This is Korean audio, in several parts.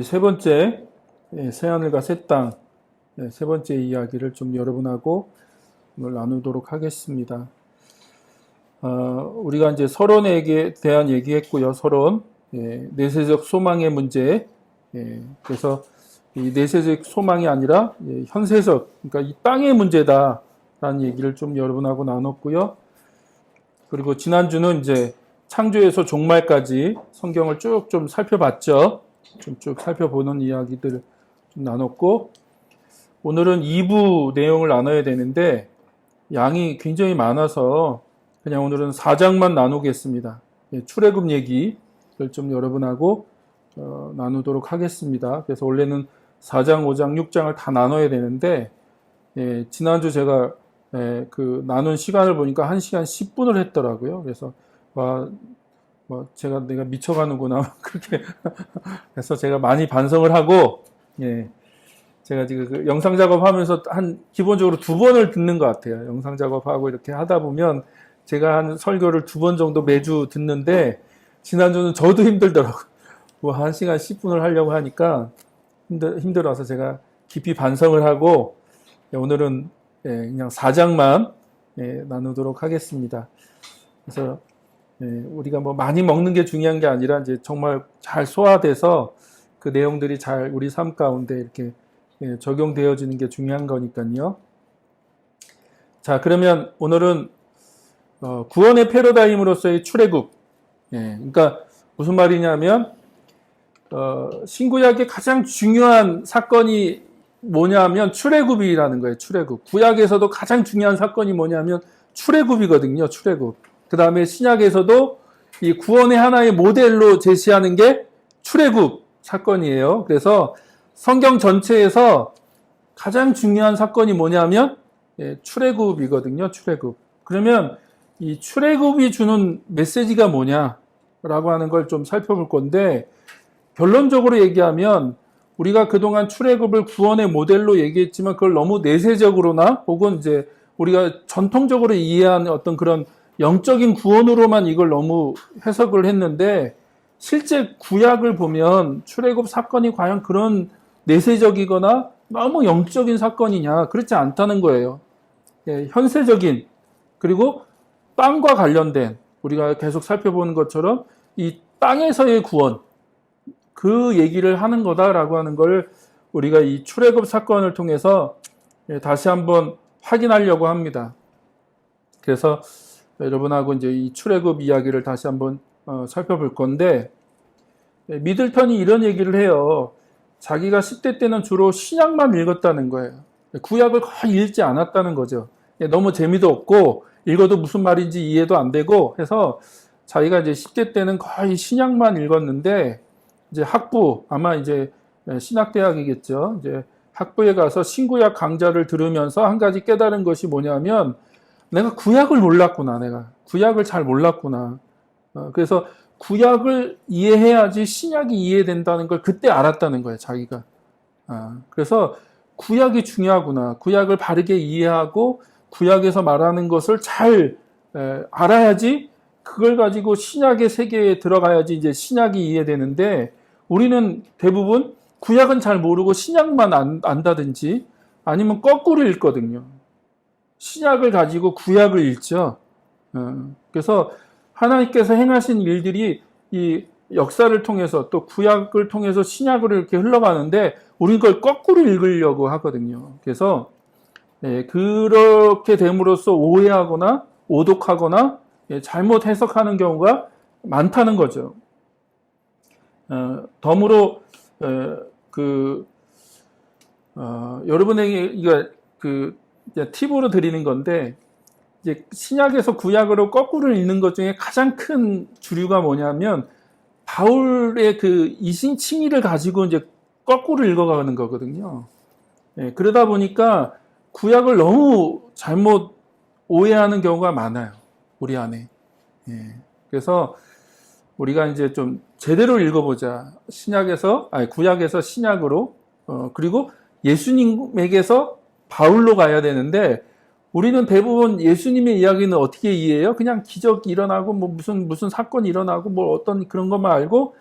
세 번째, 새하늘과 새 땅, 세 번째 이야기를 좀 여러분하고 오늘 나누도록 하겠습니다. 우리가 이제 서론에 대한 얘기했고요. 서론, 내세적 소망의 문제. 그래서 이 내세적 소망이 아니라 현세적, 그러니까 이 땅의 문제다라는 얘기를 좀 여러분하고 나눴고요. 그리고 지난주는 이제 창조에서 종말까지 성경을 쭉 좀 살펴봤죠. 좀 쭉 살펴보는 이야기들을 좀 나눴고, 오늘은 2부 내용을 나눠야 되는데 양이 굉장히 많아서 그냥 오늘은 4장만 나누겠습니다. 출애굽 얘기를 좀 여러분하고 나누도록 하겠습니다. 그래서 원래는 4장, 5장, 6장을 다 나눠야 되는데 지난주 제가 그 나눈 시간을 보니까 1시간 10분을 했더라고요. 그래서 내가 미쳐가는구나 그렇게 해서 제가 많이 반성을 하고, 제가 지금 그 영상 작업하면서 기본적으로 2번을 듣는 것 같아요. 영상 작업하고 이렇게 하다 보면 제가 한 설교를 2번 정도 매주 듣는데 지난주는 저도 힘들더라고요. 1시간 10분을 하려고 하니까 힘들어서 제가 깊이 반성을 하고 오늘은 그냥 4장만 나누도록 하겠습니다. 그래서 우리가 많이 먹는 게 중요한 게 아니라 이제 정말 잘 소화돼서 그 내용들이 잘 우리 삶 가운데 이렇게 적용되어지는 게 중요한 거니까요. 자, 그러면 오늘은 구원의 패러다임으로서의 출애굽. 그러니까 무슨 말이냐면 신구약의 가장 중요한 사건이 뭐냐면 출애굽이라는 거예요. 출애굽. 구약에서도 가장 중요한 사건이 뭐냐면 출애굽이거든요. 출애굽. 그 다음에 신약에서도 이 구원의 하나의 모델로 제시하는 게 출애굽 사건이에요. 그래서 성경 전체에서 가장 중요한 사건이 뭐냐면 출애굽이거든요. 출애굽. 그러면 이 출애굽이 주는 메시지가 뭐냐라고 하는 걸 좀 살펴볼 건데, 결론적으로 얘기하면 우리가 그동안 출애굽을 구원의 모델로 얘기했지만 그걸 너무 내세적으로나 혹은 이제 우리가 전통적으로 이해한 어떤 그런 영적인 구원으로만 이걸 너무 해석을 했는데, 실제 구약을 보면 출애굽 사건이 과연 그런 내세적이거나 너무 영적인 사건이냐, 그렇지 않다는 거예요. 현세적인, 그리고 땅과 관련된, 우리가 계속 살펴보는 것처럼 이 땅에서의 구원, 그 얘기를 하는 거다라고 하는 걸 우리가 이 출애굽 사건을 통해서 다시 한번 확인하려고 합니다. 그래서 여러분하고 이제 이 출애굽 이야기를 다시 한번 살펴볼 건데, 미들턴이 이런 얘기를 해요. 자기가 10대 때는 주로 신약만 읽었다는 거예요. 구약을 거의 읽지 않았다는 거죠. 너무 재미도 없고 읽어도 무슨 말인지 이해도 안 되고 해서 자기가 이제 10대 때는 거의 신약만 읽었는데, 이제 학부, 아마 이제 신학대학이겠죠. 이제 학부에 가서 신구약 강좌를 들으면서 한 가지 깨달은 것이 뭐냐면, 내가 구약을 몰랐구나. 내가 구약을 잘 몰랐구나. 그래서 구약을 이해해야지 신약이 이해된다는 걸 그때 알았다는 거예요, 자기가. 그래서 구약이 중요하구나. 구약을 바르게 이해하고 구약에서 말하는 것을 잘 알아야지 그걸 가지고 신약의 세계에 들어가야지 이제 신약이 이해되는데, 우리는 대부분 구약은 잘 모르고 신약만 안다든지 아니면 거꾸로 읽거든요. 신약을 가지고 구약을 읽죠. 그래서 하나님께서 행하신 일들이 이 역사를 통해서 또 구약을 통해서 신약으로 이렇게 흘러가는데 우리는 그걸 거꾸로 읽으려고 하거든요. 그래서 그렇게 됨으로써 오해하거나 오독하거나 잘못 해석하는 경우가 많다는 거죠. 덤으로 여러분에게 이거 팁으로 드리는 건데, 이제 신약에서 구약으로 거꾸로 읽는 것 중에 가장 큰 주류가 뭐냐면 바울의 그 이신칭의를 가지고 이제 거꾸로 읽어가는 거거든요. 그러다 보니까 구약을 너무 잘못 오해하는 경우가 많아요, 우리 안에. 그래서 우리가 이제 좀 제대로 읽어보자. 구약에서 신약으로, 그리고 예수님에게서 바울로 가야 되는데, 우리는 대부분 예수님의 이야기는 어떻게 이해해요? 그냥 기적이 일어나고, 무슨 사건이 일어나고, 어떤 그런 것만 알고,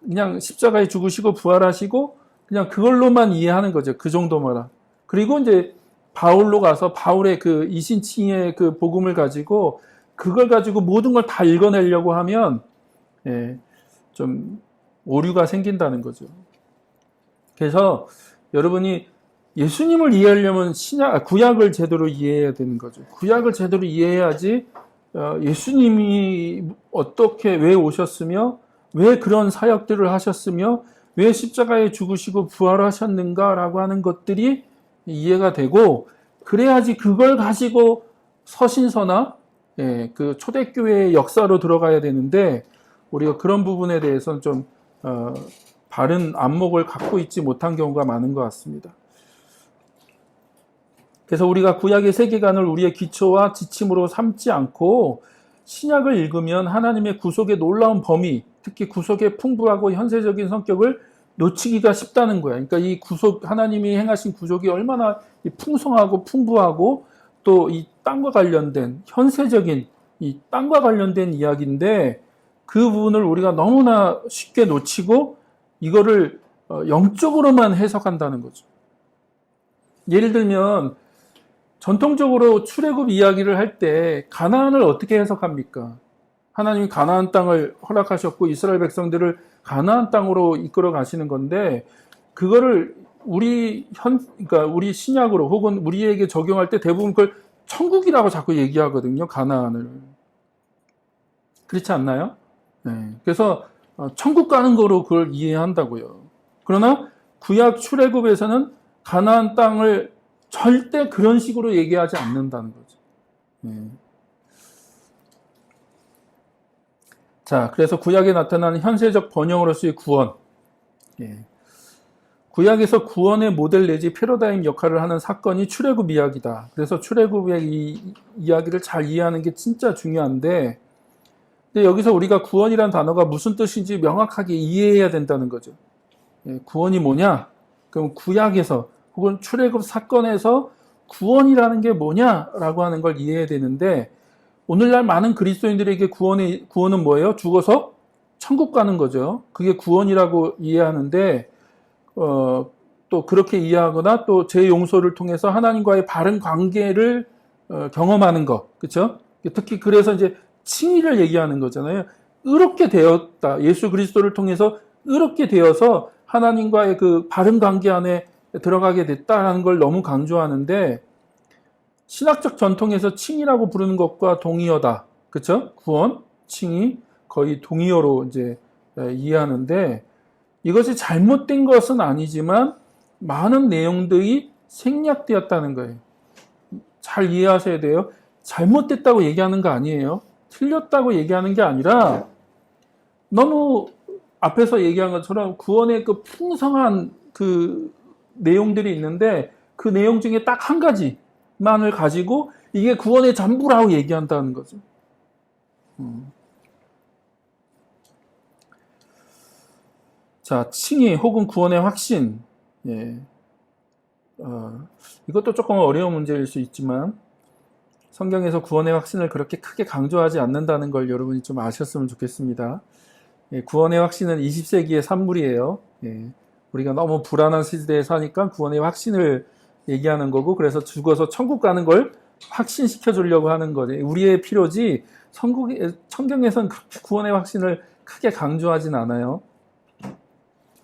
그냥 십자가에 죽으시고 부활하시고 그냥 그걸로만 이해하는 거죠. 그 정도만. 그리고 이제 바울로 가서 바울의 그 이신칭의 그 복음을 가지고 그걸 가지고 모든 걸 다 읽어내려고 하면 좀 오류가 생긴다는 거죠. 그래서 여러분이 예수님을 이해하려면 구약을 제대로 이해해야 되는 거죠. 구약을 제대로 이해해야지 예수님이 어떻게 왜 오셨으며 왜 그런 사역들을 하셨으며 왜 십자가에 죽으시고 부활하셨는가라고 하는 것들이 이해가 되고 그래야지 그걸 가지고 서신서나 그 초대교회의 역사로 들어가야 되는데 우리가 그런 부분에 대해서는 좀 바른 안목을 갖고 있지 못한 경우가 많은 것 같습니다. 그래서 우리가 구약의 세계관을 우리의 기초와 지침으로 삼지 않고 신약을 읽으면 하나님의 구속의 놀라운 범위, 특히 구속의 풍부하고 현세적인 성격을 놓치기가 쉽다는 거야. 그러니까 이 구속, 하나님이 행하신 구속이 얼마나 풍성하고 풍부하고 또 이 땅과 관련된 현세적인 이 땅과 관련된 이야기인데 그 부분을 우리가 너무나 쉽게 놓치고 이거를 영적으로만 해석한다는 거죠. 예를 들면 전통적으로 출애굽 이야기를 할 때 가나안을 어떻게 해석합니까? 하나님이 가나안 땅을 허락하셨고 이스라엘 백성들을 가나안 땅으로 이끌어 가시는 건데 그거를 그러니까 우리 신약으로 혹은 우리에게 적용할 때 대부분 그걸 천국이라고 자꾸 얘기하거든요. 가나안을. 그렇지 않나요? 그래서 천국 가는 거로 그걸 이해한다고요. 그러나 구약 출애굽에서는 가나안 땅을 절대 그런 식으로 얘기하지 않는다는 거죠. 자, 그래서 구약에 나타나는 현세적 번영으로서의 구원. 구약에서 구원의 모델 내지 패러다임 역할을 하는 사건이 출애굽 이야기다. 그래서 출애굽의 이 이야기를 잘 이해하는 게 진짜 중요한데 근데 여기서 우리가 구원이라는 단어가 무슨 뜻인지 명확하게 이해해야 된다는 거죠. 구원이 뭐냐? 그럼 구약에서 혹은 출애굽 사건에서 구원이라는 게 뭐냐라고 하는 걸 이해해야 되는데 오늘날 많은 그리스도인들에게 구원은 뭐예요? 죽어서 천국 가는 거죠. 그게 구원이라고 이해하는데 또 그렇게 이해하거나 또 제 용서를 통해서 하나님과의 바른 관계를 경험하는 것, 그렇죠? 특히 그래서 이제 칭의를 얘기하는 거잖아요. 의롭게 되었다. 예수 그리스도를 통해서 의롭게 되어서 하나님과의 그 바른 관계 안에 들어가게 됐다라는 걸 너무 강조하는데 신학적 전통에서 칭의라고 부르는 것과 동의어다. 그렇죠? 구원, 칭의 거의 동의어로 이제 이해하는데 이것이 잘못된 것은 아니지만 많은 내용들이 생략되었다는 거예요. 잘 이해하셔야 돼요. 잘못됐다고 얘기하는 거 아니에요. 틀렸다고 얘기하는 게 아니라 너무 앞에서 얘기한 것처럼 구원의 그 풍성한 그 내용들이 있는데 그 내용 중에 딱 한 가지만을 가지고 이게 구원의 전부라고 얘기한다는 거죠. 자, 칭의 혹은 구원의 확신. 이것도 조금 어려운 문제일 수 있지만 성경에서 구원의 확신을 그렇게 크게 강조하지 않는다는 걸 여러분이 좀 아셨으면 좋겠습니다. 구원의 확신은 20세기의 산물이에요. 우리가 너무 불안한 시대에 사니까 구원의 확신을 얘기하는 거고 그래서 죽어서 천국 가는 걸 확신시켜 주려고 하는 거죠. 우리의 필요지 성경에서는 그렇게 구원의 확신을 크게 강조하진 않아요.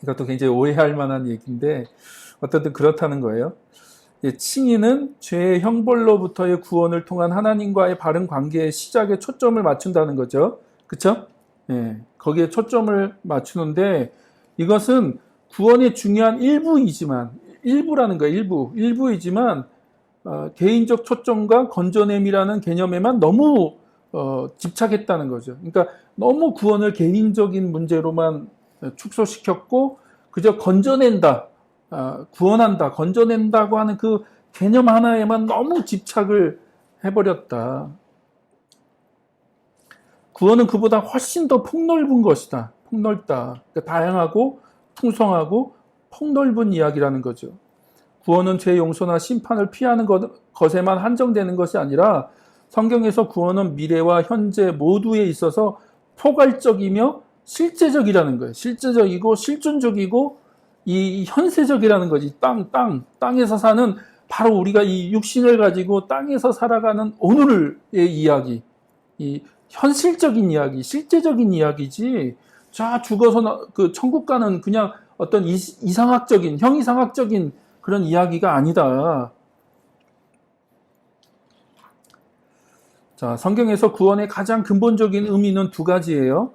이것도 굉장히 오해할 만한 얘기인데 어쨌든 그렇다는 거예요. 칭의는 죄의 형벌로부터의 구원을 통한 하나님과의 바른 관계의 시작에 초점을 맞춘다는 거죠. 그렇죠? 거기에 초점을 맞추는데 이것은 구원의 중요한 일부라는 거예요. 일부이지만 개인적 초점과 건져냄이라는 개념에만 너무 집착했다는 거죠. 그러니까 너무 구원을 개인적인 문제로만 축소시켰고 그저 건져낸다, 구원한다, 건져낸다고 하는 그 개념 하나에만 너무 집착을 해버렸다. 구원은 그보다 훨씬 더 폭넓은 것이다. 폭넓다. 그러니까 다양하고 풍성하고 폭넓은 이야기라는 거죠. 구원은 죄 용서나 심판을 피하는 것에만 한정되는 것이 아니라 성경에서 구원은 미래와 현재 모두에 있어서 포괄적이며 실제적이라는 거예요. 실제적이고 실존적이고 이 현세적이라는 거지. 땅에서 사는 바로 우리가 이 육신을 가지고 땅에서 살아가는 오늘의 이야기, 이 현실적인 이야기, 실제적인 이야기지. 자, 죽어서 그 천국 가는 그냥 어떤 이상학적인, 형이상학적인 그런 이야기가 아니다. 자, 성경에서 구원의 가장 근본적인 의미는 두 가지예요.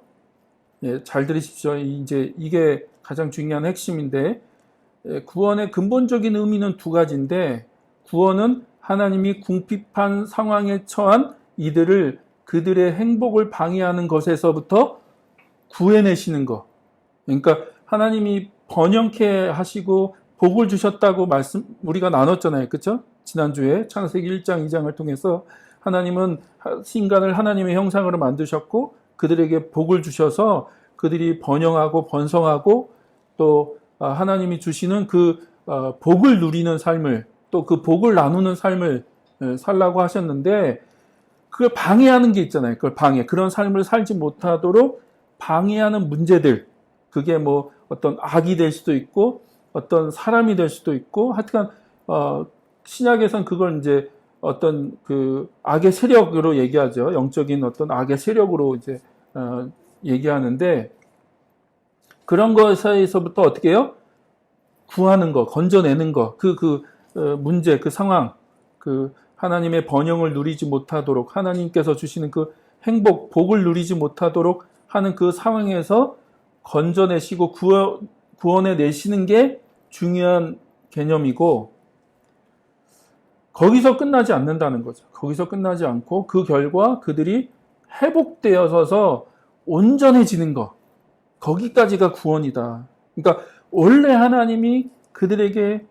예, 잘 들으십시오. 이제 이게 가장 중요한 핵심인데, 구원의 근본적인 의미는 두 가지인데, 구원은 하나님이 궁핍한 상황에 처한 이들을 그들의 행복을 방해하는 것에서부터 구해내시는 것. 그러니까 하나님이 번영케 하시고 복을 주셨다고 우리가 나눴잖아요. 그렇죠? 지난주에 창세기 1장, 2장을 통해서 하나님은 인간을 하나님의 형상으로 만드셨고 그들에게 복을 주셔서 그들이 번영하고 번성하고 또 하나님이 주시는 그 복을 누리는 삶을 또 그 복을 나누는 삶을 살라고 하셨는데 그걸 방해하는 게 있잖아요. 그런 삶을 살지 못하도록 방해하는 문제들. 그게 뭐 어떤 악이 될 수도 있고 어떤 사람이 될 수도 있고 하여튼 신약에선 그걸 이제 어떤 그 악의 세력으로 얘기하죠. 영적인 어떤 악의 세력으로 이제 얘기하는데 그런 것에서부터 어떻게 해요? 구하는 거, 건져내는 거, 문제, 그 상황, 그 하나님의 번영을 누리지 못하도록 하나님께서 주시는 그 행복, 복을 누리지 못하도록 하는 그 상황에서 건져내시고 구원해내시는 게 중요한 개념이고 거기서 끝나지 않는다는 거죠. 거기서 끝나지 않고 그 결과 그들이 회복되어서 온전해지는 거. 거기까지가 구원이다. 그러니까 원래 하나님이 그들에게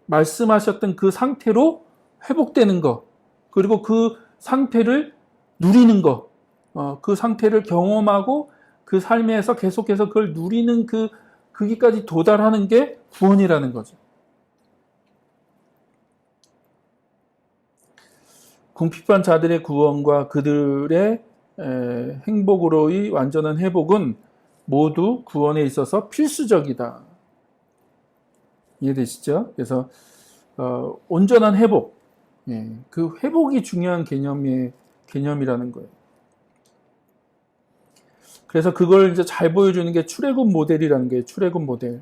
말씀하셨던 그 상태로 회복되는 거. 그리고 그 상태를 누리는 거. 그 상태를 경험하고 그 삶에서 계속해서 그걸 누리는 거기까지 도달하는 게 구원이라는 거죠. 궁핍한 자들의 구원과 그들의 행복으로의 완전한 회복은 모두 구원에 있어서 필수적이다. 이해되시죠? 그래서 온전한 회복, 그 회복이 중요한 개념이라는 거예요. 그래서 그걸 이제 잘 보여주는 게 출애굽 모델이라는 거예요. 출애굽 모델.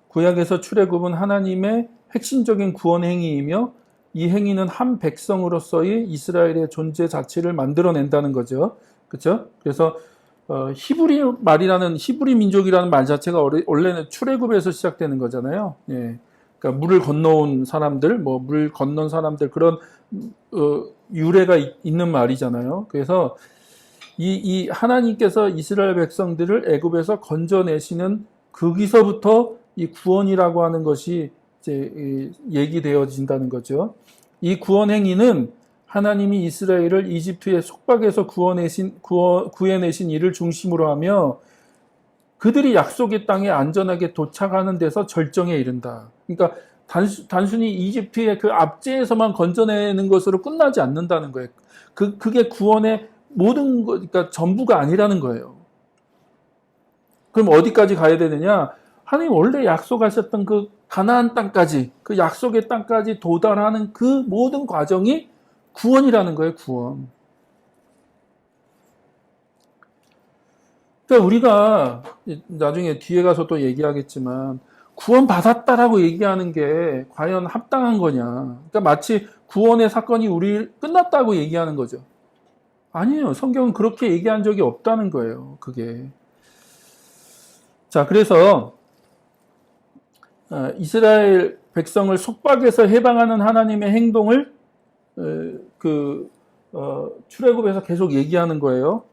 구약에서 출애굽은 하나님의 핵심적인 구원 행위이며 이 행위는 한 백성으로서의 이스라엘의 존재 자체를 만들어낸다는 거죠. 그렇죠? 그래서 히브리 말이라는 히브리 민족이라는 말 자체가 원래는 출애굽에서 시작되는 거잖아요. 예. 그러니까 물을 건너온 사람들, 물 건넌 사람들 그런 유래가 있는 말이잖아요. 그래서 이 하나님께서 이스라엘 백성들을 애굽에서 건져내시는 거기서부터 이 구원이라고 하는 것이 이제 얘기되어진다는 거죠. 이 구원 행위는 하나님이 이스라엘을 이집트의 속박에서 구해내신 이를 중심으로 하며 그들이 약속의 땅에 안전하게 도착하는 데서 절정에 이른다. 그러니까 단순히 이집트의 그 압제에서만 건져내는 것으로 끝나지 않는다는 거예요. 그게 구원의 모든 것, 그러니까 전부가 아니라는 거예요. 그럼 어디까지 가야 되느냐? 하나님 원래 약속하셨던 그 가나안 땅까지, 그 약속의 땅까지 도달하는 그 모든 과정이 구원이라는 거예요, 구원. 그러니까 우리가 나중에 뒤에 가서 또 얘기하겠지만 구원 받았다라고 얘기하는 게 과연 합당한 거냐? 그러니까 마치 구원의 사건이 우리 끝났다고 얘기하는 거죠. 아니에요. 성경은 그렇게 얘기한 적이 없다는 거예요. 그게. 자, 그래서 이스라엘 백성을 속박에서 해방하는 하나님의 행동을 출애굽에서 계속 얘기하는 거예요.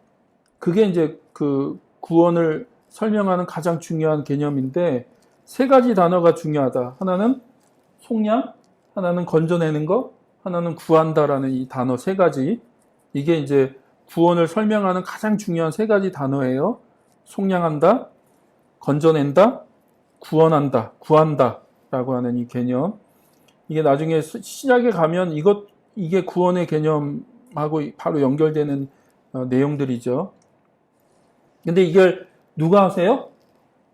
그게 이제 그 구원을 설명하는 가장 중요한 개념인데 세 가지 단어가 중요하다. 하나는 속량, 하나는 건져내는 것, 하나는 구한다라는 이 단어 세 가지. 이게 이제 구원을 설명하는 가장 중요한 세 가지 단어예요. 속량한다, 건져낸다, 구원한다, 구한다라고 하는 이 개념. 이게 나중에 신약에 가면 이게 구원의 개념하고 바로 연결되는 내용들이죠. 근데 이걸 누가 하세요?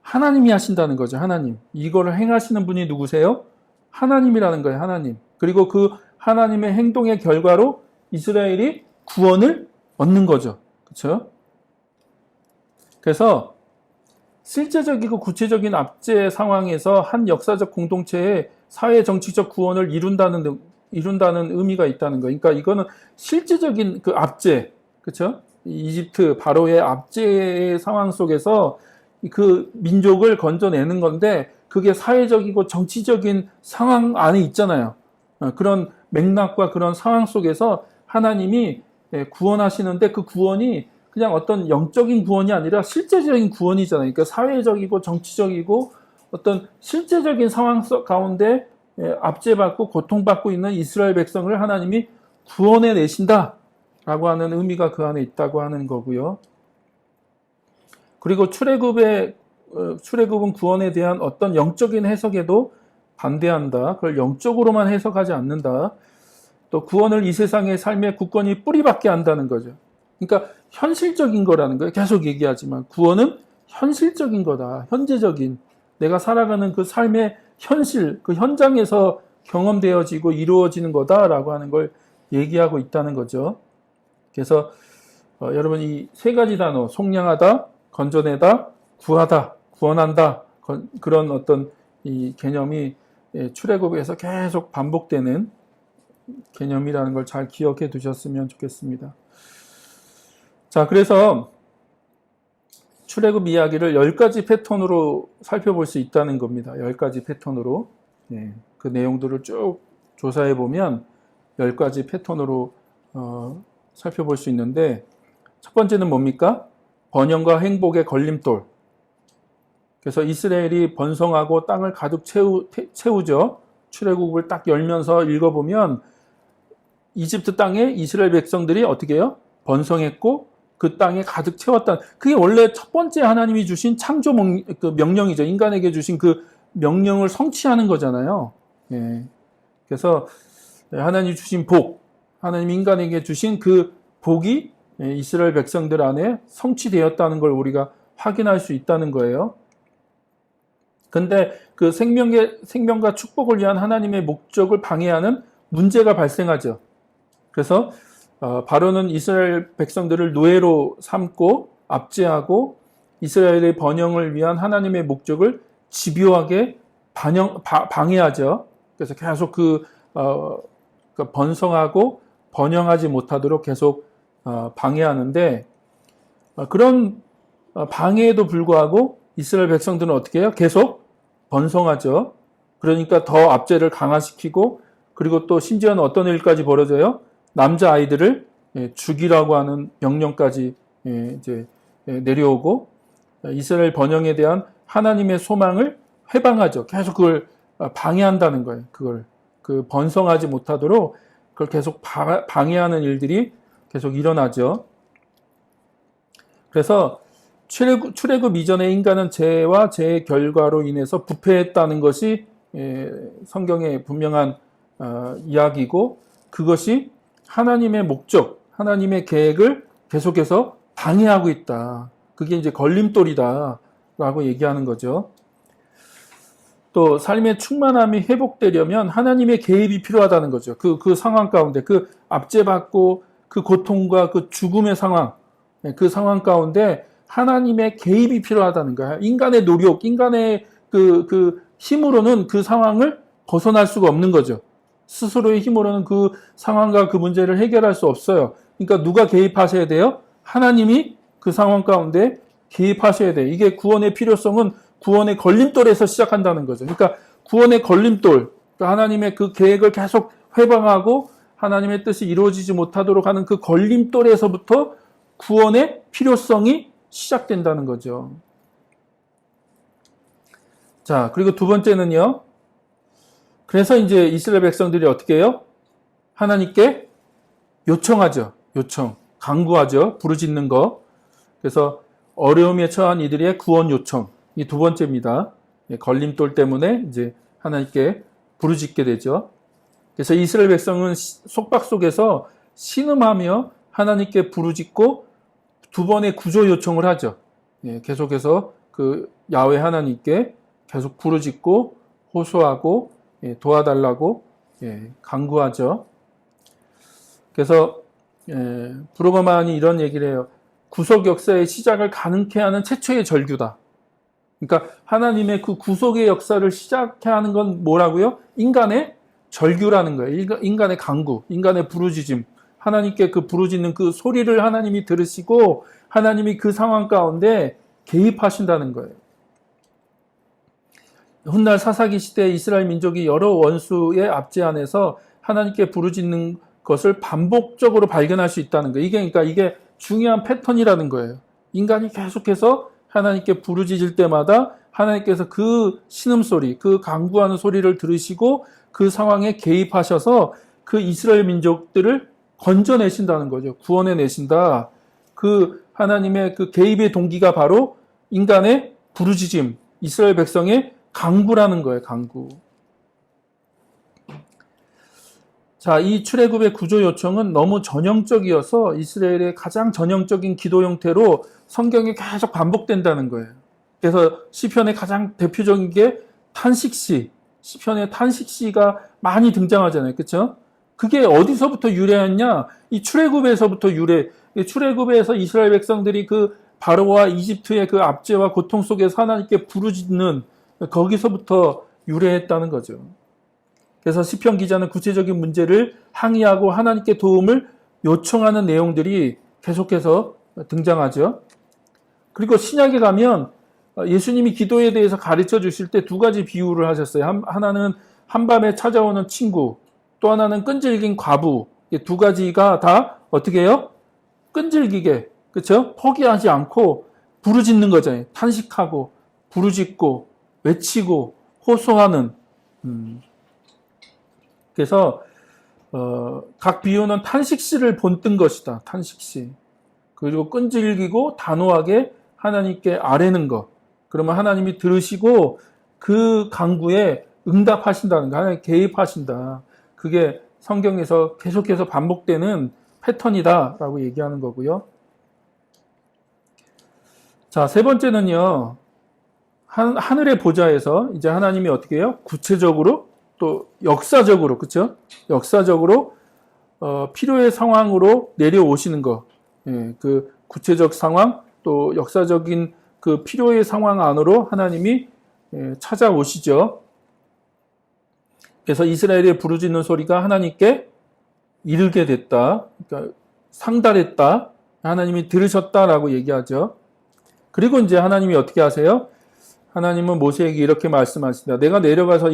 하나님이 하신다는 거죠. 하나님. 이거를 행하시는 분이 누구세요? 하나님이라는 거예요. 하나님. 그리고 그 하나님의 행동의 결과로 이스라엘이 구원을 얻는 거죠. 그렇죠? 그래서 실제적이고 구체적인 압제 상황에서 한 역사적 공동체의 사회 정치적 구원을 이룬다는 의미가 있다는 거예요. 그러니까 이거는 실제적인 그 압제, 그렇죠? 이집트 바로의 압제의 상황 속에서 그 민족을 건져내는 건데 그게 사회적이고 정치적인 상황 안에 있잖아요. 그런 맥락과 그런 상황 속에서 하나님이 구원하시는데 그 구원이 그냥 어떤 영적인 구원이 아니라 실제적인 구원이잖아요. 그러니까 사회적이고 정치적이고 어떤 실제적인 상황 가운데 압제받고 고통받고 있는 이스라엘 백성을 하나님이 구원해 내신다라고 하는 의미가 그 안에 있다고 하는 거고요. 그리고 출애굽은 구원에 대한 어떤 영적인 해석에도 반대한다. 그걸 영적으로만 해석하지 않는다. 또 구원을 이 세상의 삶의 굳건히 뿌리박게 한다는 거죠. 그러니까 현실적인 거라는 거예요. 계속 얘기하지만 구원은 현실적인 거다. 현재적인 내가 살아가는 그 삶의 현실, 그 현장에서 경험되어지고 이루어지는 거다라고 하는 걸 얘기하고 있다는 거죠. 그래서 여러분 이 세 가지 단어 속량하다, 건져내다, 구하다, 구원한다 그런 어떤 이 개념이 출애굽에서 계속 반복되는 개념이라는 걸 잘 기억해 두셨으면 좋겠습니다. 자, 그래서 출애굽 이야기를 10가지 패턴으로 살펴볼 수 있다는 겁니다. 10가지 패턴으로. 그 내용들을 쭉 조사해 보면 10가지 패턴으로 살펴볼 수 있는데 첫 번째는 뭡니까? 번영과 행복의 걸림돌. 그래서 이스라엘이 번성하고 땅을 가득 채우죠. 출애굽을 딱 열면서 읽어보면 이집트 땅에 이스라엘 백성들이 어떻게 해요? 번성했고 그 땅에 가득 채웠다. 그게 원래 첫 번째 하나님이 주신 창조 명령이죠. 인간에게 주신 그 명령을 성취하는 거잖아요. 그래서 하나님이 주신 복, 하나님 인간에게 주신 그 복이 이스라엘 백성들 안에 성취되었다는 걸 우리가 확인할 수 있다는 거예요. 근데 그 생명과 축복을 위한 하나님의 목적을 방해하는 문제가 발생하죠. 그래서 바로는 이스라엘 백성들을 노예로 삼고 압제하고 이스라엘의 번영을 위한 하나님의 목적을 집요하게 방해하죠. 그래서 계속 번성하고 번영하지 못하도록 계속 방해하는데 그런 방해에도 불구하고 이스라엘 백성들은 어떻게 해요? 계속 번성하죠. 그러니까 더 압제를 강화시키고 그리고 또 심지어는 어떤 일까지 벌어져요? 남자아이들을 죽이라고 하는 명령까지 이제 내려오고 이스라엘 번영에 대한 하나님의 소망을 회방하죠. 계속 그걸 방해한다는 거예요. 그걸 번성하지 못하도록 그걸 계속 방해하는 일들이 계속 일어나죠. 그래서 출애굽 이전에 인간은 죄와 죄의 결과로 인해서 부패했다는 것이 성경의 분명한 이야기고 그것이 하나님의 목적, 하나님의 계획을 계속해서 방해하고 있다. 그게 이제 걸림돌이다라고 얘기하는 거죠. 또 삶의 충만함이 회복되려면 하나님의 개입이 필요하다는 거죠. 그 상황 가운데 그 압제받고 그 고통과 그 죽음의 상황, 그 상황 가운데 하나님의 개입이 필요하다는 거예요. 인간의 노력, 인간의 그 힘으로는 그 상황을 벗어날 수가 없는 거죠. 스스로의 힘으로는 그 상황과 그 문제를 해결할 수 없어요. 그러니까 누가 개입하셔야 돼요? 하나님이 그 상황 가운데 개입하셔야 돼요. 이게 구원의 필요성은 구원의 걸림돌에서 시작한다는 거죠. 그러니까 구원의 걸림돌, 그러니까 하나님의 그 계획을 계속 회방하고 하나님의 뜻이 이루어지지 못하도록 하는 그 걸림돌에서부터 구원의 필요성이 시작된다는 거죠. 자, 그리고 두 번째는요. 그래서 이제 이스라엘 백성들이 어떻게 해요? 하나님께 요청하죠. 강구하죠. 부르짖는 거. 그래서 어려움에 처한 이들의 구원 요청. 이 두 번째입니다. 걸림돌 때문에 이제 하나님께 부르짖게 되죠. 그래서 이스라엘 백성은 속박 속에서 신음하며 하나님께 부르짖고 두 번의 구조 요청을 하죠. 계속해서 그 야훼 하나님께 계속 부르짖고 호소하고 도와달라고 간구하죠. 그래서 브루거만이 이런 얘기를 해요. 구속 역사의 시작을 가능케 하는 최초의 절규다. 그러니까 하나님의 그 구속의 역사를 시작케 하는 건 뭐라고요? 인간의 절규라는 거예요. 인간의 간구, 인간의 부르짖음. 하나님께 그 부르짖는 그 소리를 하나님이 들으시고 하나님이 그 상황 가운데 개입하신다는 거예요. 훗날 사사기 시대 이스라엘 민족이 여러 원수의 압제 안에서 하나님께 부르짖는 것을 반복적으로 발견할 수 있다는 거예요. 그러니까 이게 중요한 패턴이라는 거예요. 인간이 계속해서 하나님께 부르짖을 때마다 하나님께서 그 신음소리, 그 간구하는 소리를 들으시고 그 상황에 개입하셔서 그 이스라엘 민족들을 건져내신다는 거죠. 구원해내신다. 그 하나님의 그 개입의 동기가 바로 인간의 부르짖음, 이스라엘 백성의 간구라는 거예요. 간구. 자, 이 출애굽의 구조 요청은 너무 전형적이어서 이스라엘의 가장 전형적인 기도 형태로 성경에 계속 반복된다는 거예요. 그래서 시편의 가장 대표적인 게 탄식시, 시편의 탄식시가 많이 등장하잖아요. 그렇죠? 그게 어디서부터 유래했냐? 이 출애굽에서부터 출애굽에서 이스라엘 백성들이 그 바로와 이집트의 그 압제와 고통 속에서 하나님께 부르짖는 거기서부터 유래했다는 거죠. 그래서 시편 기자는 구체적인 문제를 항의하고 하나님께 도움을 요청하는 내용들이 계속해서 등장하죠. 그리고 신약에 가면 예수님이 기도에 대해서 가르쳐 주실 때 두 가지 비유를 하셨어요. 하나는 한밤에 찾아오는 친구, 또 하나는 끈질긴 과부. 두 가지가 다 어떻게 해요? 끈질기게, 그렇죠? 포기하지 않고 부르짖는 거잖아요. 탄식하고 부르짖고 외치고 호소하는. 그래서 각 비유는 탄식시를 본뜬 것이다. 탄식시. 그리고 끈질기고 단호하게 하나님께 아뢰는 것. 그러면 하나님이 들으시고 그 간구에 응답하신다는 거. 하나님 개입하신다. 그게 성경에서 계속해서 반복되는 패턴이다라고 얘기하는 거고요. 자, 세 번째는요. 하늘의 보좌에서 이제 하나님이 어떻게 해요? 구체적으로 또 역사적으로, 그렇죠? 역사적으로 필요의 상황으로 내려오시는 거. 그 구체적 상황 또 역사적인 그 필요의 상황 안으로 하나님이 찾아오시죠. 그래서 이스라엘의 부르짖는 소리가 하나님께 이르게 됐다. 그러니까 상달했다. 하나님이 들으셨다라고 얘기하죠. 그리고 이제 하나님이 어떻게 하세요? 하나님은 모세에게 이렇게 말씀하십니다. 내가 내려가서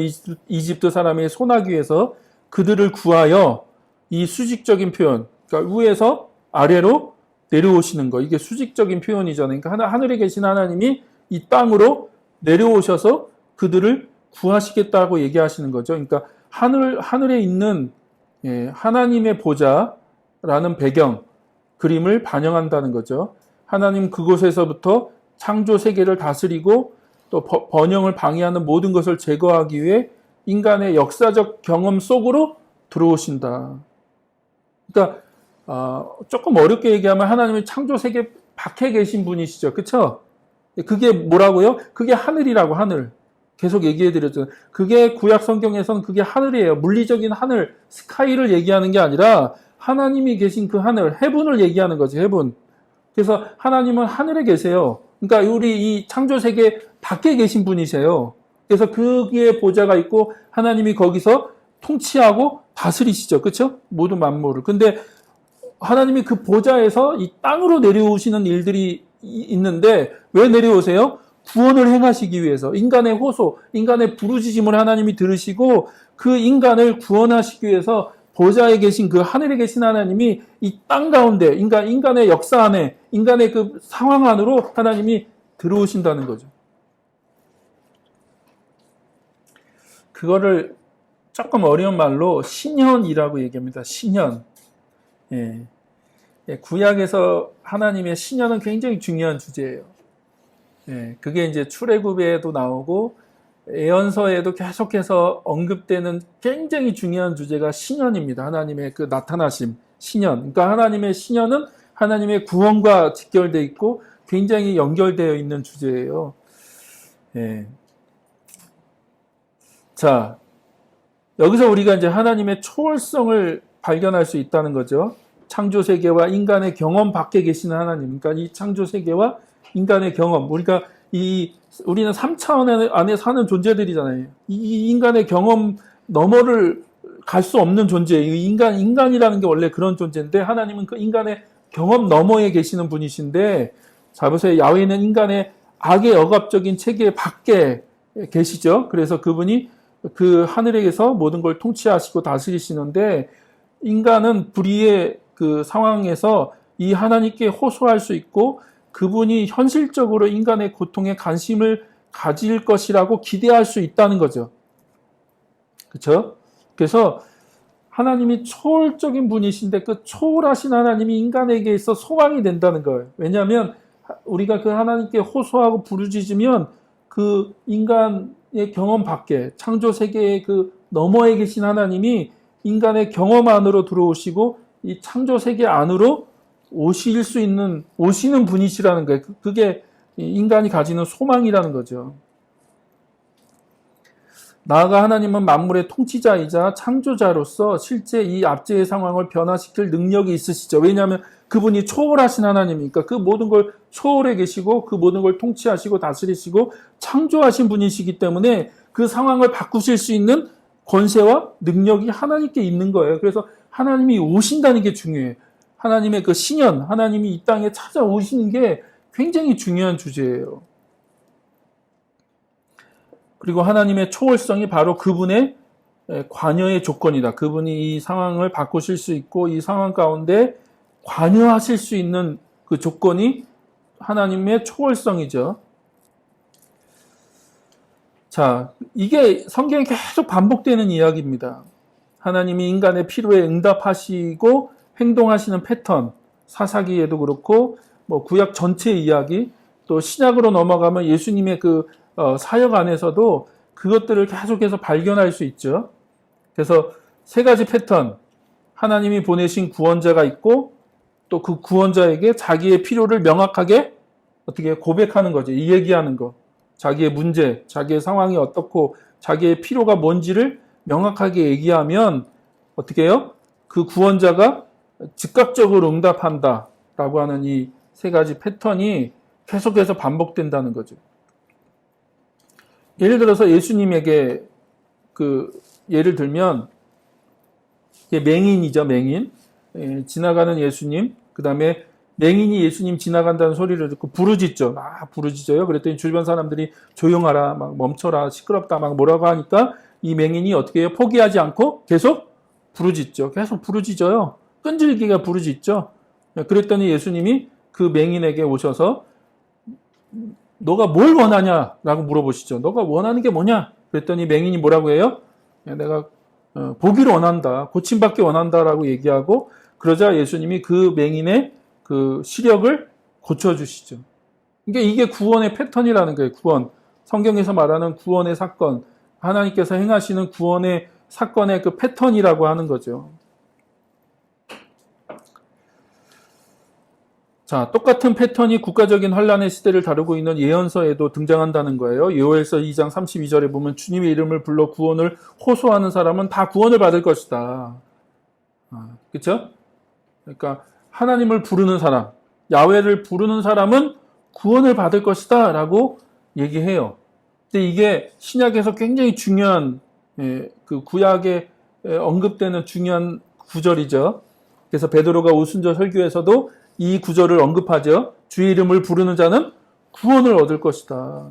이집트 사람의 소나기에서 그들을 구하여, 이 수직적인 표현, 그러니까 위에서 아래로 내려오시는 거, 이게 수직적인 표현이잖아요. 그러니까 하늘에 계신 하나님이 이 땅으로 내려오셔서 그들을 구하시겠다고 얘기하시는 거죠. 그러니까 하늘에 있는 하나님의 보좌라는 배경, 그림을 반영한다는 거죠. 하나님 그곳에서부터 창조 세계를 다스리고 또 번영을 방해하는 모든 것을 제거하기 위해 인간의 역사적 경험 속으로 들어오신다. 그러니까 조금 어렵게 얘기하면 하나님의 창조 세계 밖에 계신 분이시죠. 그렇죠? 그게 뭐라고요? 그게 하늘이라고, 하늘. 계속 얘기해 드렸죠. 그게 구약 성경에서는 그게 하늘이에요. 물리적인 하늘, 스카이를 얘기하는 게 아니라 하나님이 계신 그 하늘, 헤븐을 얘기하는 거지, 헤븐. 그래서 하나님은 하늘에 계세요. 그러니까 우리 이 창조 세계 밖에 계신 분이세요. 그래서 거기에 보좌가 있고 하나님이 거기서 통치하고 다스리시죠. 그렇죠? 모든 만물을. 근데 하나님이 그 보좌에서 이 땅으로 내려오시는 일들이 있는데 왜 내려오세요? 구원을 행하시기 위해서 인간의 호소, 인간의 부르짖음을 하나님이 들으시고 그 인간을 구원하시기 위해서 보좌에 계신 그 하늘에 계신 하나님이 이 땅 가운데 인간의 역사 안에 인간의 그 상황 안으로 하나님이 들어오신다는 거죠. 그거를 조금 어려운 말로 신현이라고 얘기합니다. 신현. 구약에서 하나님의 신현은 굉장히 중요한 주제예요. 그게 이제 출애굽에도 나오고 예언서에도 계속해서 언급되는 굉장히 중요한 주제가 신현입니다. 하나님의 그 나타나심, 신현. 그러니까 하나님의 신현은 하나님의 구원과 직결되어 있고 굉장히 연결되어 있는 주제예요. 예. 자, 여기서 우리가 이제 하나님의 초월성을 발견할 수 있다는 거죠. 창조 세계와 인간의 경험 밖에 계시는 하나님. 그러니까 이 창조 세계와 인간의 경험. 우리는 3차원 안에 사는 존재들이잖아요. 이 인간의 경험 너머를 갈 수 없는 존재예요. 인간이라는 게 원래 그런 존재인데 하나님은 그 인간의 경험 너머에 계시는 분이신데, 자 보세요. 야훼는 인간의 악의 억압적인 체계 밖에 계시죠. 그래서 그분이 그 하늘에서 모든 걸 통치하시고 다스리시는데, 인간은 불의의 그 상황에서 이 하나님께 호소할 수 있고 그분이 현실적으로 인간의 고통에 관심을 가질 것이라고 기대할 수 있다는 거죠. 그렇죠? 그래서 하나님이 초월적인 분이신데 그 초월하신 하나님이 인간에게 있어 소망이 된다는 거예요. 왜냐하면 우리가 그 하나님께 호소하고 부르짖으면 그 인간의 경험 밖에, 창조 세계의 그 너머에 계신 하나님이 인간의 경험 안으로 들어오시고 이 창조 세계 안으로 오시는 분이시라는 거예요. 그게 인간이 가지는 소망이라는 거죠. 나아가 하나님은 만물의 통치자이자 창조자로서 실제 이 압제의 상황을 변화시킬 능력이 있으시죠. 왜냐하면 그분이 초월하신 하나님이니까 그 모든 걸 초월해 계시고 그 모든 걸 통치하시고 다스리시고 창조하신 분이시기 때문에 그 상황을 바꾸실 수 있는 권세와 능력이 하나님께 있는 거예요. 그래서 하나님이 오신다는 게 중요해요. 하나님의 그 신현, 하나님이 이 땅에 찾아오시는 게 굉장히 중요한 주제예요. 그리고 하나님의 초월성이 바로 그분의 관여의 조건이다. 그분이 이 상황을 바꾸실 수 있고 이 상황 가운데 관여하실 수 있는 그 조건이 하나님의 초월성이죠. 자, 이게 성경에 계속 반복되는 이야기입니다. 하나님이 인간의 필요에 응답하시고 행동하시는 패턴, 사사기에도 그렇고 뭐 구약 전체 이야기, 또 신약으로 넘어가면 예수님의 그 사역 안에서도 그것들을 계속해서 발견할 수 있죠. 그래서 세 가지 패턴, 하나님이 보내신 구원자가 있고 또 그 구원자에게 자기의 필요를 명확하게 어떻게 고백하는 거죠. 이 얘기하는 거. 자기의 문제, 자기의 상황이 어떻고 자기의 필요가 뭔지를 명확하게 얘기하면 어떻게 해요? 그 구원자가 즉각적으로 응답한다라고 하는 이 세 가지 패턴이 계속해서 반복된다는 거죠. 예를 들어서 예수님에게 예를 들면 맹인이죠, 맹인. 지나가는 예수님, 그 다음에 맹인이 예수님 지나간다는 소리를 듣고 부르짖죠. 막 부르짖어요. 그랬더니 주변 사람들이 조용하라, 막 멈춰라, 시끄럽다, 막 뭐라고 하니까 이 맹인이 어떻게 해요? 포기하지 않고 계속 부르짖죠. 계속 부르짖어요. 끈질기게 부르짖죠. 그랬더니 예수님이 그 맹인에게 오셔서 너가 뭘 원하냐라고 물어보시죠. 너가 원하는 게 뭐냐? 그랬더니 맹인이 뭐라고 해요? 내가 보기를 원한다. 고침받기 원한다라고 얘기하고 그러자 예수님이 그 맹인의 그 시력을 고쳐주시죠. 그러니까 이게 구원의 패턴이라는 거예요. 구원. 성경에서 말하는 구원의 사건. 하나님께서 행하시는 구원의 사건의 그 패턴이라고 하는 거죠. 자, 똑같은 패턴이 국가적인 환란의 시대를 다루고 있는 예언서에도 등장한다는 거예요. 요엘서 2장 32절에 보면 주님의 이름을 불러 구원을 호소하는 사람은 다 구원을 받을 것이다. 그렇죠? 그러니까 하나님을 부르는 사람, 야훼를 부르는 사람은 구원을 받을 것이다 라고 얘기해요. 근데 이게 신약에서 굉장히 중요한 그 구약에 언급되는 중요한 구절이죠. 그래서 베드로가 오순절 설교에서도 이 구절을 언급하죠. 주의 이름을 부르는 자는 구원을 얻을 것이다.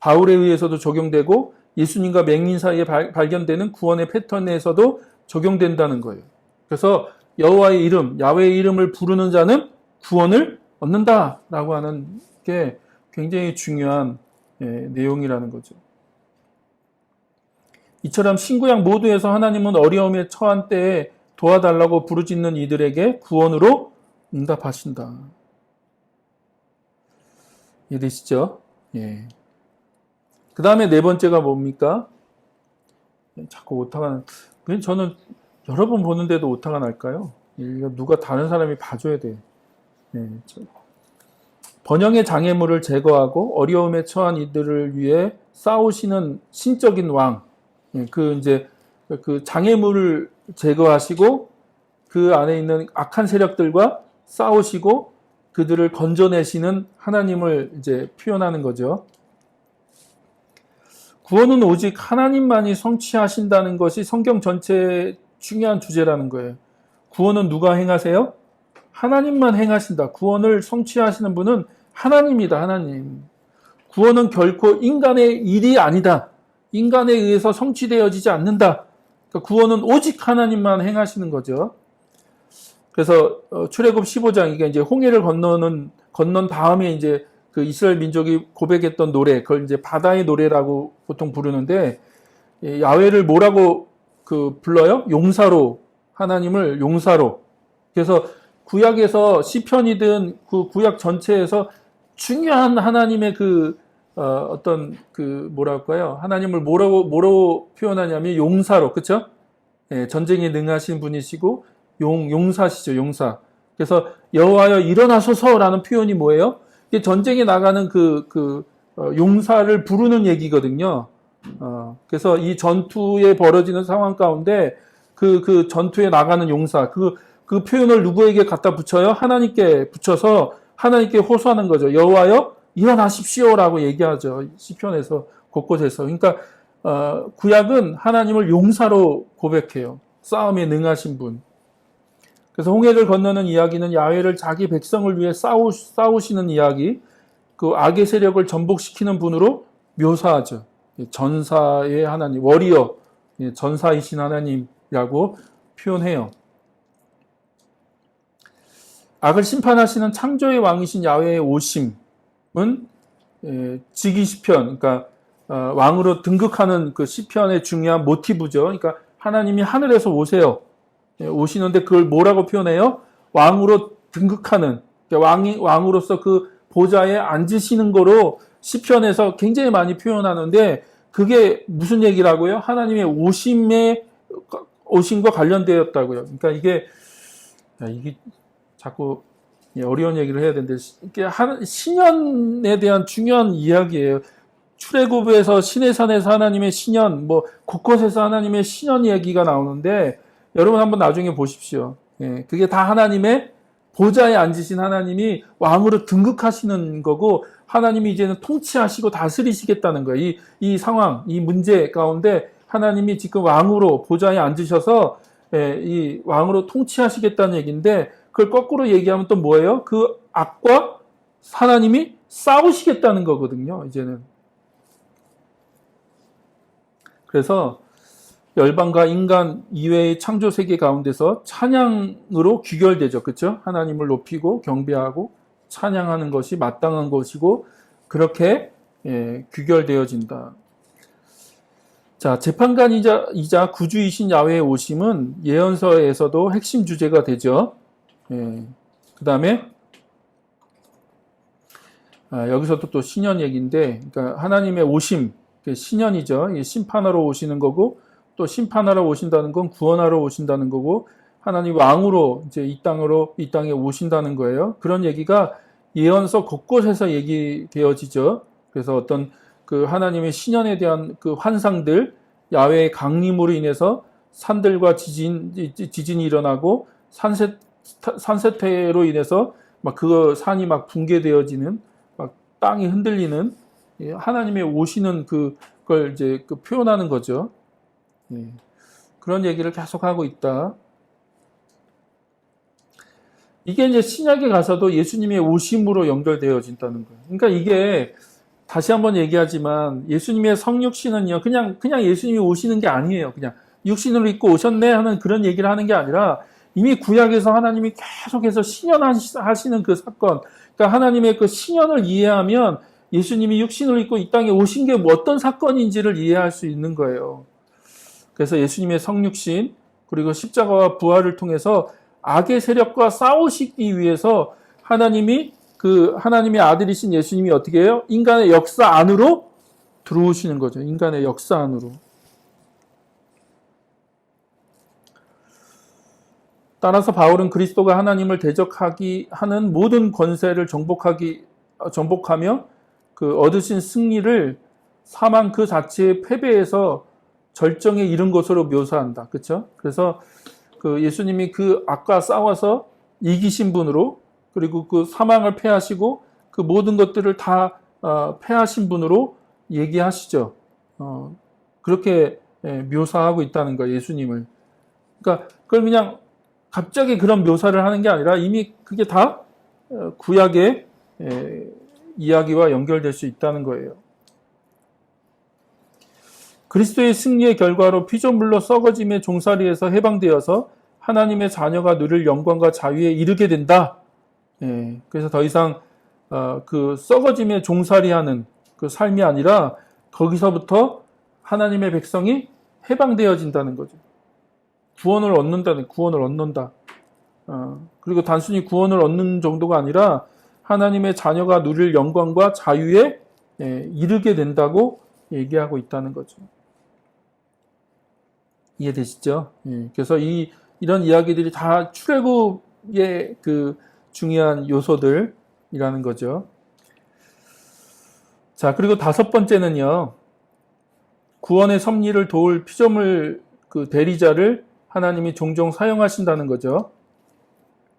바울에 의해서도 적용되고 예수님과 맹인 사이에 발견되는 구원의 패턴에서도 적용된다는 거예요. 그래서 여호와의 이름, 야훼의 이름을 부르는 자는 구원을 얻는다라고 하는 게 굉장히 중요한 내용이라는 거죠. 이처럼 신구약 모두에서 하나님은 어려움에 처한 때에 도와달라고 부르짖는 이들에게 구원으로 응답하신다. 이해되시죠? 예. 그 다음에 네 번째가 뭡니까? 자꾸 오타가, 저는 여러 번 보는데도 오타가 날까요? 누가 다른 사람이 봐줘야 돼. 예. 번영의 장애물을 제거하고 어려움에 처한 이들을 위해 싸우시는 신적인 왕. 그 장애물을 제거하시고 그 안에 있는 악한 세력들과 싸우시고 그들을 건져내시는 하나님을 이제 표현하는 거죠. 구원은 오직 하나님만이 성취하신다는 것이 성경 전체의 중요한 주제라는 거예요. 구원은 누가 행하세요? 하나님만 행하신다. 구원을 성취하시는 분은 하나님이다. 하나님. 구원은 결코 인간의 일이 아니다. 인간에 의해서 성취되어지지 않는다. 그러니까 구원은 오직 하나님만 행하시는 거죠. 그래서 출애굽 15장 이게 이제 홍해를 건넌 다음에 이제 그 이스라엘 민족이 고백했던 노래, 그걸 이제 바다의 노래라고 보통 부르는데, 야훼를 뭐라고 불러요? 용사로, 하나님을 용사로. 그래서 구약에서 시편이든 그 구약 전체에서 중요한 하나님의 뭐랄까요? 하나님을 뭐라고 표현하냐면 용사로, 그쵸? 예, 전쟁에 능하신 분이시고, 용사시죠, 용사. 그래서 여호와여 일어나소서라는 표현이 뭐예요? 이게 전쟁에 나가는 용사를 부르는 얘기거든요. 그래서 이 전투에 벌어지는 상황 가운데 그 전투에 나가는 용사, 그 표현을 누구에게 갖다 붙여요? 하나님께 붙여서 하나님께 호소하는 거죠. 여호와여 일어나십시오라고 얘기하죠. 시편에서 곳곳에서. 그러니까 구약은 하나님을 용사로 고백해요. 싸움에 능하신 분. 그래서 홍해를 건너는 이야기는 야훼를 자기 백성을 위해 싸우시는 이야기, 그 악의 세력을 전복시키는 분으로 묘사하죠. 전사의 하나님, 워리어, 전사이신 하나님이라고 표현해요. 악을 심판하시는 창조의 왕이신 야훼의 오심은 직위 시편, 그러니까 왕으로 등극하는 그 시편의 중요한 모티브죠. 그러니까 하나님이 하늘에서 오세요. 오시는데 그걸 뭐라고 표현해요? 왕으로 등극하는, 왕으로서 그 보좌에 앉으시는 거로 시편에서 굉장히 많이 표현하는데 그게 무슨 얘기라고요? 하나님의 오심과 관련되었다고요. 그러니까 이게 자꾸 어려운 얘기를 해야 되는데 이게 신년에 대한 중요한 이야기예요. 출애굽에서 시내산에서 하나님의 신년, 뭐 곳곳에서 하나님의 신년 얘기가 나오는데 여러분 한번 나중에 보십시오. 예, 그게 다 하나님의 보좌에 앉으신 하나님이 왕으로 등극하시는 거고 하나님이 이제는 통치하시고 다스리시겠다는 거예요. 이 상황, 이 문제 가운데 하나님이 지금 왕으로 보좌에 앉으셔서 이 왕으로 통치하시겠다는 얘기인데 그걸 거꾸로 얘기하면 또 뭐예요? 그 악과 하나님이 싸우시겠다는 거거든요. 이제는. 그래서 열방과 인간 이외의 창조 세계 가운데서 찬양으로 귀결되죠. 그렇죠? 하나님을 높이고 경배하고 찬양하는 것이 마땅한 것이고 그렇게 귀결되어진다. 자, 재판관이자 구주이신 야훼의 오심은 예언서에서도 핵심 주제가 되죠. 그 다음에 여기서도 또 신년 얘기인데, 그러니까 하나님의 오심, 신년이죠. 심판하러 오시는 거고, 또 심판하러 오신다는 건 구원하러 오신다는 거고, 하나님 왕으로 이제 이 땅에 오신다는 거예요. 그런 얘기가 예언서 곳곳에서 얘기되어지죠. 그래서 어떤 그 하나님의 신년에 대한 그 환상들, 야훼의 강림으로 인해서 산들과 지진이 일어나고 산세태로 인해서 막 그 산이 막 붕괴되어지는, 막 땅이 흔들리는 하나님의 오시는 그걸 이제 표현하는 거죠. 그런 얘기를 계속 하고 있다. 이게 이제 신약에 가서도 예수님의 오심으로 연결되어진다는 거예요. 그러니까 이게 다시 한번 얘기하지만 예수님의 성육신은요, 그냥 예수님이 오시는 게 아니에요. 그냥 육신으로 입고 오셨네 하는 그런 얘기를 하는 게 아니라 이미 구약에서 하나님이 계속해서 신현하시는 그 사건, 그러니까 하나님의 그 신현을 이해하면 예수님이 육신을 입고 이 땅에 오신 게 어떤 사건인지를 이해할 수 있는 거예요. 그래서 예수님의 성육신 그리고 십자가와 부활을 통해서 악의 세력과 싸우시기 위해서 하나님의 아들이신 예수님이 어떻게 해요? 인간의 역사 안으로 들어오시는 거죠. 인간의 역사 안으로. 따라서 바울은 그리스도가 하나님을 대적하기 하는 모든 권세를 정복하기 정복하며 그 얻으신 승리를 사망 그 자체의 패배에서 절정에 이른 것으로 묘사한다. 그렇죠? 그래서 그 예수님이 그 악과 싸워서 이기신 분으로, 그리고 그 사망을 패하시고 그 모든 것들을 다 패하신 분으로 얘기하시죠. 그렇게 묘사하고 있다는 거예요, 예수님을. 그러니까 그걸 그냥 갑자기 그런 묘사를 하는 게 아니라 이미 그게 다 구약의 이야기와 연결될 수 있다는 거예요. 그리스도의 승리의 결과로 피조물로 썩어짐의 종살이에서 해방되어서 하나님의 자녀가 누릴 영광과 자유에 이르게 된다. 그래서 더 이상 그 썩어짐의 종살이하는 그 삶이 아니라 거기서부터 하나님의 백성이 해방되어진다는 거죠. 구원을 얻는다. 그리고 단순히 구원을 얻는 정도가 아니라 하나님의 자녀가 누릴 영광과 자유에 이르게 된다고 얘기하고 있다는 거죠. 이해되시죠? 그래서 이런 이야기들이 다 출애굽의 그 중요한 요소들이라는 거죠. 자, 그리고 다섯 번째는요, 구원의 섭리를 도울 피조물 그 대리자를 하나님이 종종 사용하신다는 거죠.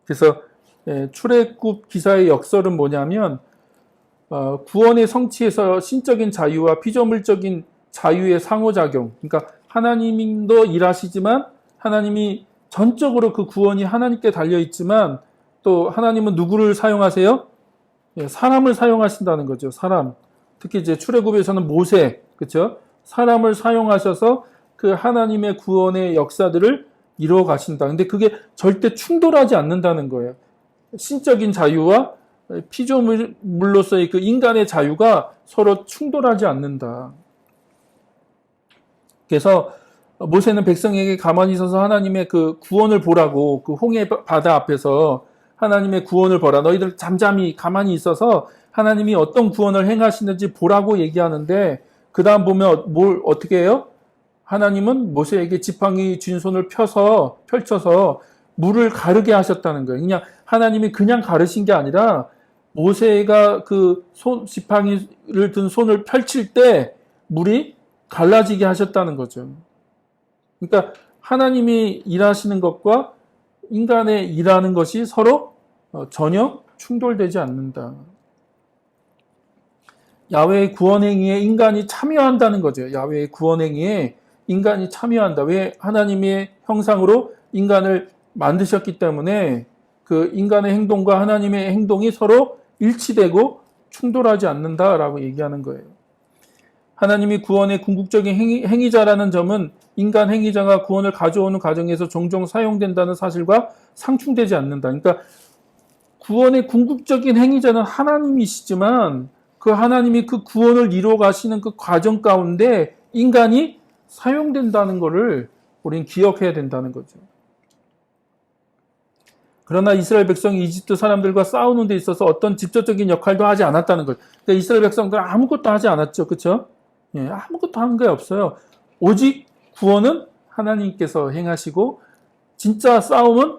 그래서 출애굽 기사의 역설은 뭐냐면 구원의 성취에서 신적인 자유와 피조물적인 자유의 상호작용. 그러니까 하나님도 일하시지만 하나님이 전적으로 그 구원이 하나님께 달려 있지만 또 하나님은 누구를 사용하세요? 사람을 사용하신다는 거죠. 사람. 특히 이제 출애굽에서는 모세, 그렇죠? 사람을 사용하셔서 그 하나님의 구원의 역사들을 이루어 가신다. 근데 그게 절대 충돌하지 않는다는 거예요. 신적인 자유와 피조물로서의 그 인간의 자유가 서로 충돌하지 않는다. 그래서 모세는 백성에게 가만히 있어서 하나님의 그 구원을 보라고, 그 홍해 바다 앞에서 하나님의 구원을 보라. 너희들 잠잠히 가만히 있어서 하나님이 어떤 구원을 행하시는지 보라고 얘기하는데, 그 다음 보면 뭘 어떻게 해요? 하나님은 모세에게 지팡이 쥔 손을 펼쳐서 물을 가르게 하셨다는 거예요. 그냥 하나님이 그냥 가르신 게 아니라 모세가 그 지팡이를 든 손을 펼칠 때 물이 갈라지게 하셨다는 거죠. 그러니까 하나님이 일하시는 것과 인간의 일하는 것이 서로 전혀 충돌되지 않는다. 야훼의 구원행위에 인간이 참여한다는 거죠. 야훼의 구원행위에 인간이 참여한다. 왜? 하나님의 형상으로 인간을 만드셨기 때문에 그 인간의 행동과 하나님의 행동이 서로 일치되고 충돌하지 않는다라고 얘기하는 거예요. 하나님이 구원의 궁극적인 행위자라는 점은 인간 행위자가 구원을 가져오는 과정에서 종종 사용된다는 사실과 상충되지 않는다. 그러니까 구원의 궁극적인 행위자는 하나님이시지만 그 하나님이 그 구원을 이루어 가시는 그 과정 가운데 인간이 사용된다는 것을 우리는 기억해야 된다는 거죠. 그러나 이스라엘 백성이 이집트 사람들과 싸우는 데 있어서 어떤 직접적인 역할도 하지 않았다는 거예요. 그러니까 이스라엘 백성들은 아무것도 하지 않았죠. 그렇죠? 아무것도 한 게 없어요. 오직 구원은 하나님께서 행하시고 진짜 싸움은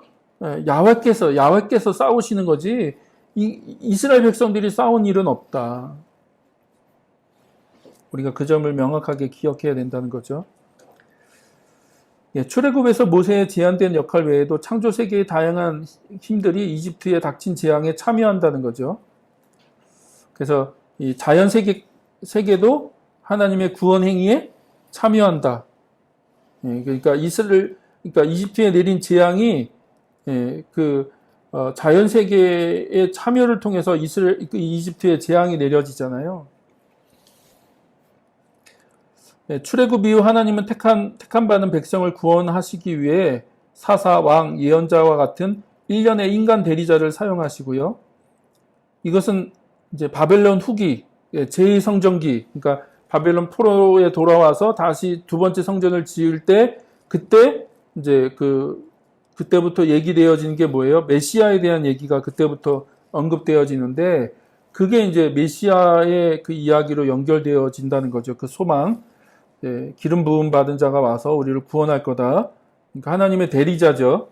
야훼께서 싸우시는 거지 이스라엘 백성들이 싸운 일은 없다. 우리가 그 점을 명확하게 기억해야 된다는 거죠. 출애굽에서 모세의 제한된 역할 외에도 창조 세계의 다양한 힘들이 이집트에 닥친 재앙에 참여한다는 거죠. 그래서 이 자연 세계도 하나님의 구원 행위에 참여한다. 그러니까 이집트에 내린 재앙이 자연 세계의 참여를 통해서 이집트에 재앙이 내려지잖아요. 출애굽 이후 하나님은 택한 받은 백성을 구원하시기 위해 사사, 왕, 예언자와 같은 일련의 인간 대리자를 사용하시고요. 이것은 이제 바벨론 후기, 제2성전기, 그러니까 바벨론 포로에 돌아와서 다시 두 번째 성전을 지을 때 그때 이제 그때부터 얘기되어지는 게 뭐예요? 메시아에 대한 얘기가 그때부터 언급되어지는데 그게 이제 메시아의 그 이야기로 연결되어진다는 거죠. 그 소망. 기름 부음 받은 자가 와서 우리를 구원할 거다. 그러니까 하나님의 대리자죠.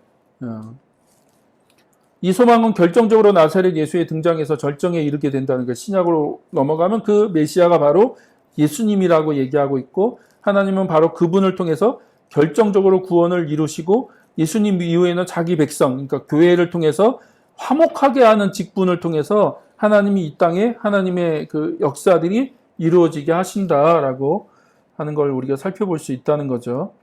이 소망은 결정적으로 나사렛 예수의 등장에서 절정에 이르게 된다는 거예요. 신약으로 넘어가면 그 메시아가 바로 예수님이라고 얘기하고 있고 하나님은 바로 그분을 통해서 결정적으로 구원을 이루시고 예수님 이후에는 자기 백성, 그러니까 교회를 통해서 화목하게 하는 직분을 통해서 하나님이 이 땅에 하나님의 그 역사들이 이루어지게 하신다라고 하는 걸 우리가 살펴볼 수 있다는 거죠.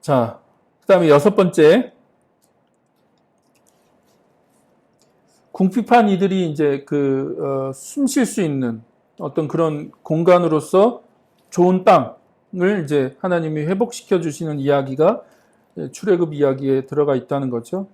자, 그 다음에 6번째. 궁핍한 이들이 이제 숨 쉴 수 있는 어떤 그런 공간으로서 좋은 땅을 이제 하나님이 회복시켜 주시는 이야기가 출애굽 이야기에 들어가 있다는 거죠.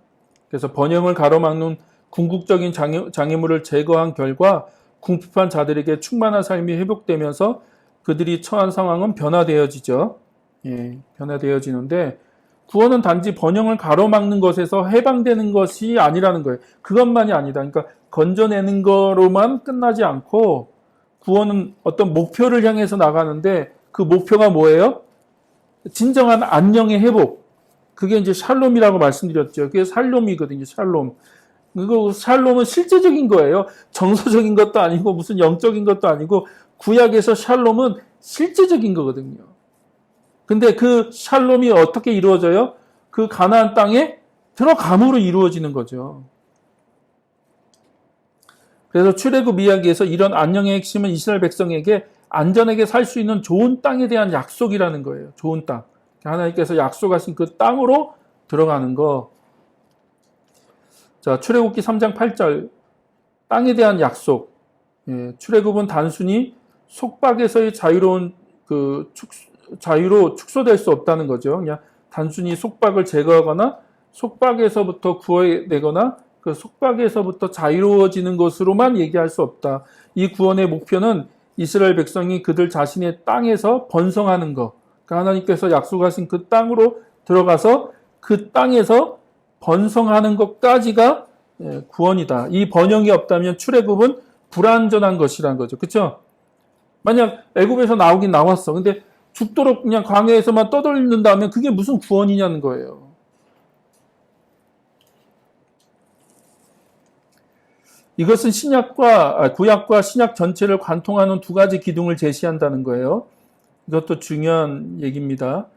그래서 번영을 가로막는 궁극적인 장애물을 제거한 결과 궁핍한 자들에게 충만한 삶이 회복되면서 그들이 처한 상황은 변화되어지죠. 예, 변화되어지는데 구원은 단지 번영을 가로막는 것에서 해방되는 것이 아니라는 거예요. 그것만이 아니다. 그러니까 건져내는 거로만 끝나지 않고 구원은 어떤 목표를 향해서 나가는데 그 목표가 뭐예요? 진정한 안녕의 회복. 그게 이제 샬롬이라고 말씀드렸죠. 그게 샬롬이거든요. 샬롬. 그리고 샬롬은 실제적인 거예요. 정서적인 것도 아니고 무슨 영적인 것도 아니고 구약에서 샬롬은 실제적인 거거든요. 근데 그 샬롬이 어떻게 이루어져요? 그 가나안 땅에 들어감으로 이루어지는 거죠. 그래서 출애굽 이야기에서 이런 안녕의 핵심은 이스라엘 백성에게 안전하게 살 수 있는 좋은 땅에 대한 약속이라는 거예요. 좋은 땅. 하나님께서 약속하신 그 땅으로 들어가는 거. 자, 출애굽기 3장 8절. 땅에 대한 약속. 예, 출애굽은 단순히 속박에서의 자유로 축소될 수 없다는 거죠. 그냥 단순히 속박을 제거하거나 속박에서부터 구해내거나 그 속박에서부터 자유로워지는 것으로만 얘기할 수 없다. 이 구원의 목표는 이스라엘 백성이 그들 자신의 땅에서 번성하는 것. 그러니까 하나님께서 약속하신 그 땅으로 들어가서 그 땅에서 번성하는 것까지가 구원이다. 이 번영이 없다면 출애굽은 불완전한 것이라는 거죠. 그렇죠? 만약 애굽에서 나오긴 나왔어. 근데 죽도록 그냥 광야에서만 떠돌린다면 그게 무슨 구원이냐는 거예요. 이것은 구약과 신약 전체를 관통하는 두 가지 기둥을 제시한다는 거예요. 이것도 중요한 얘기입니다.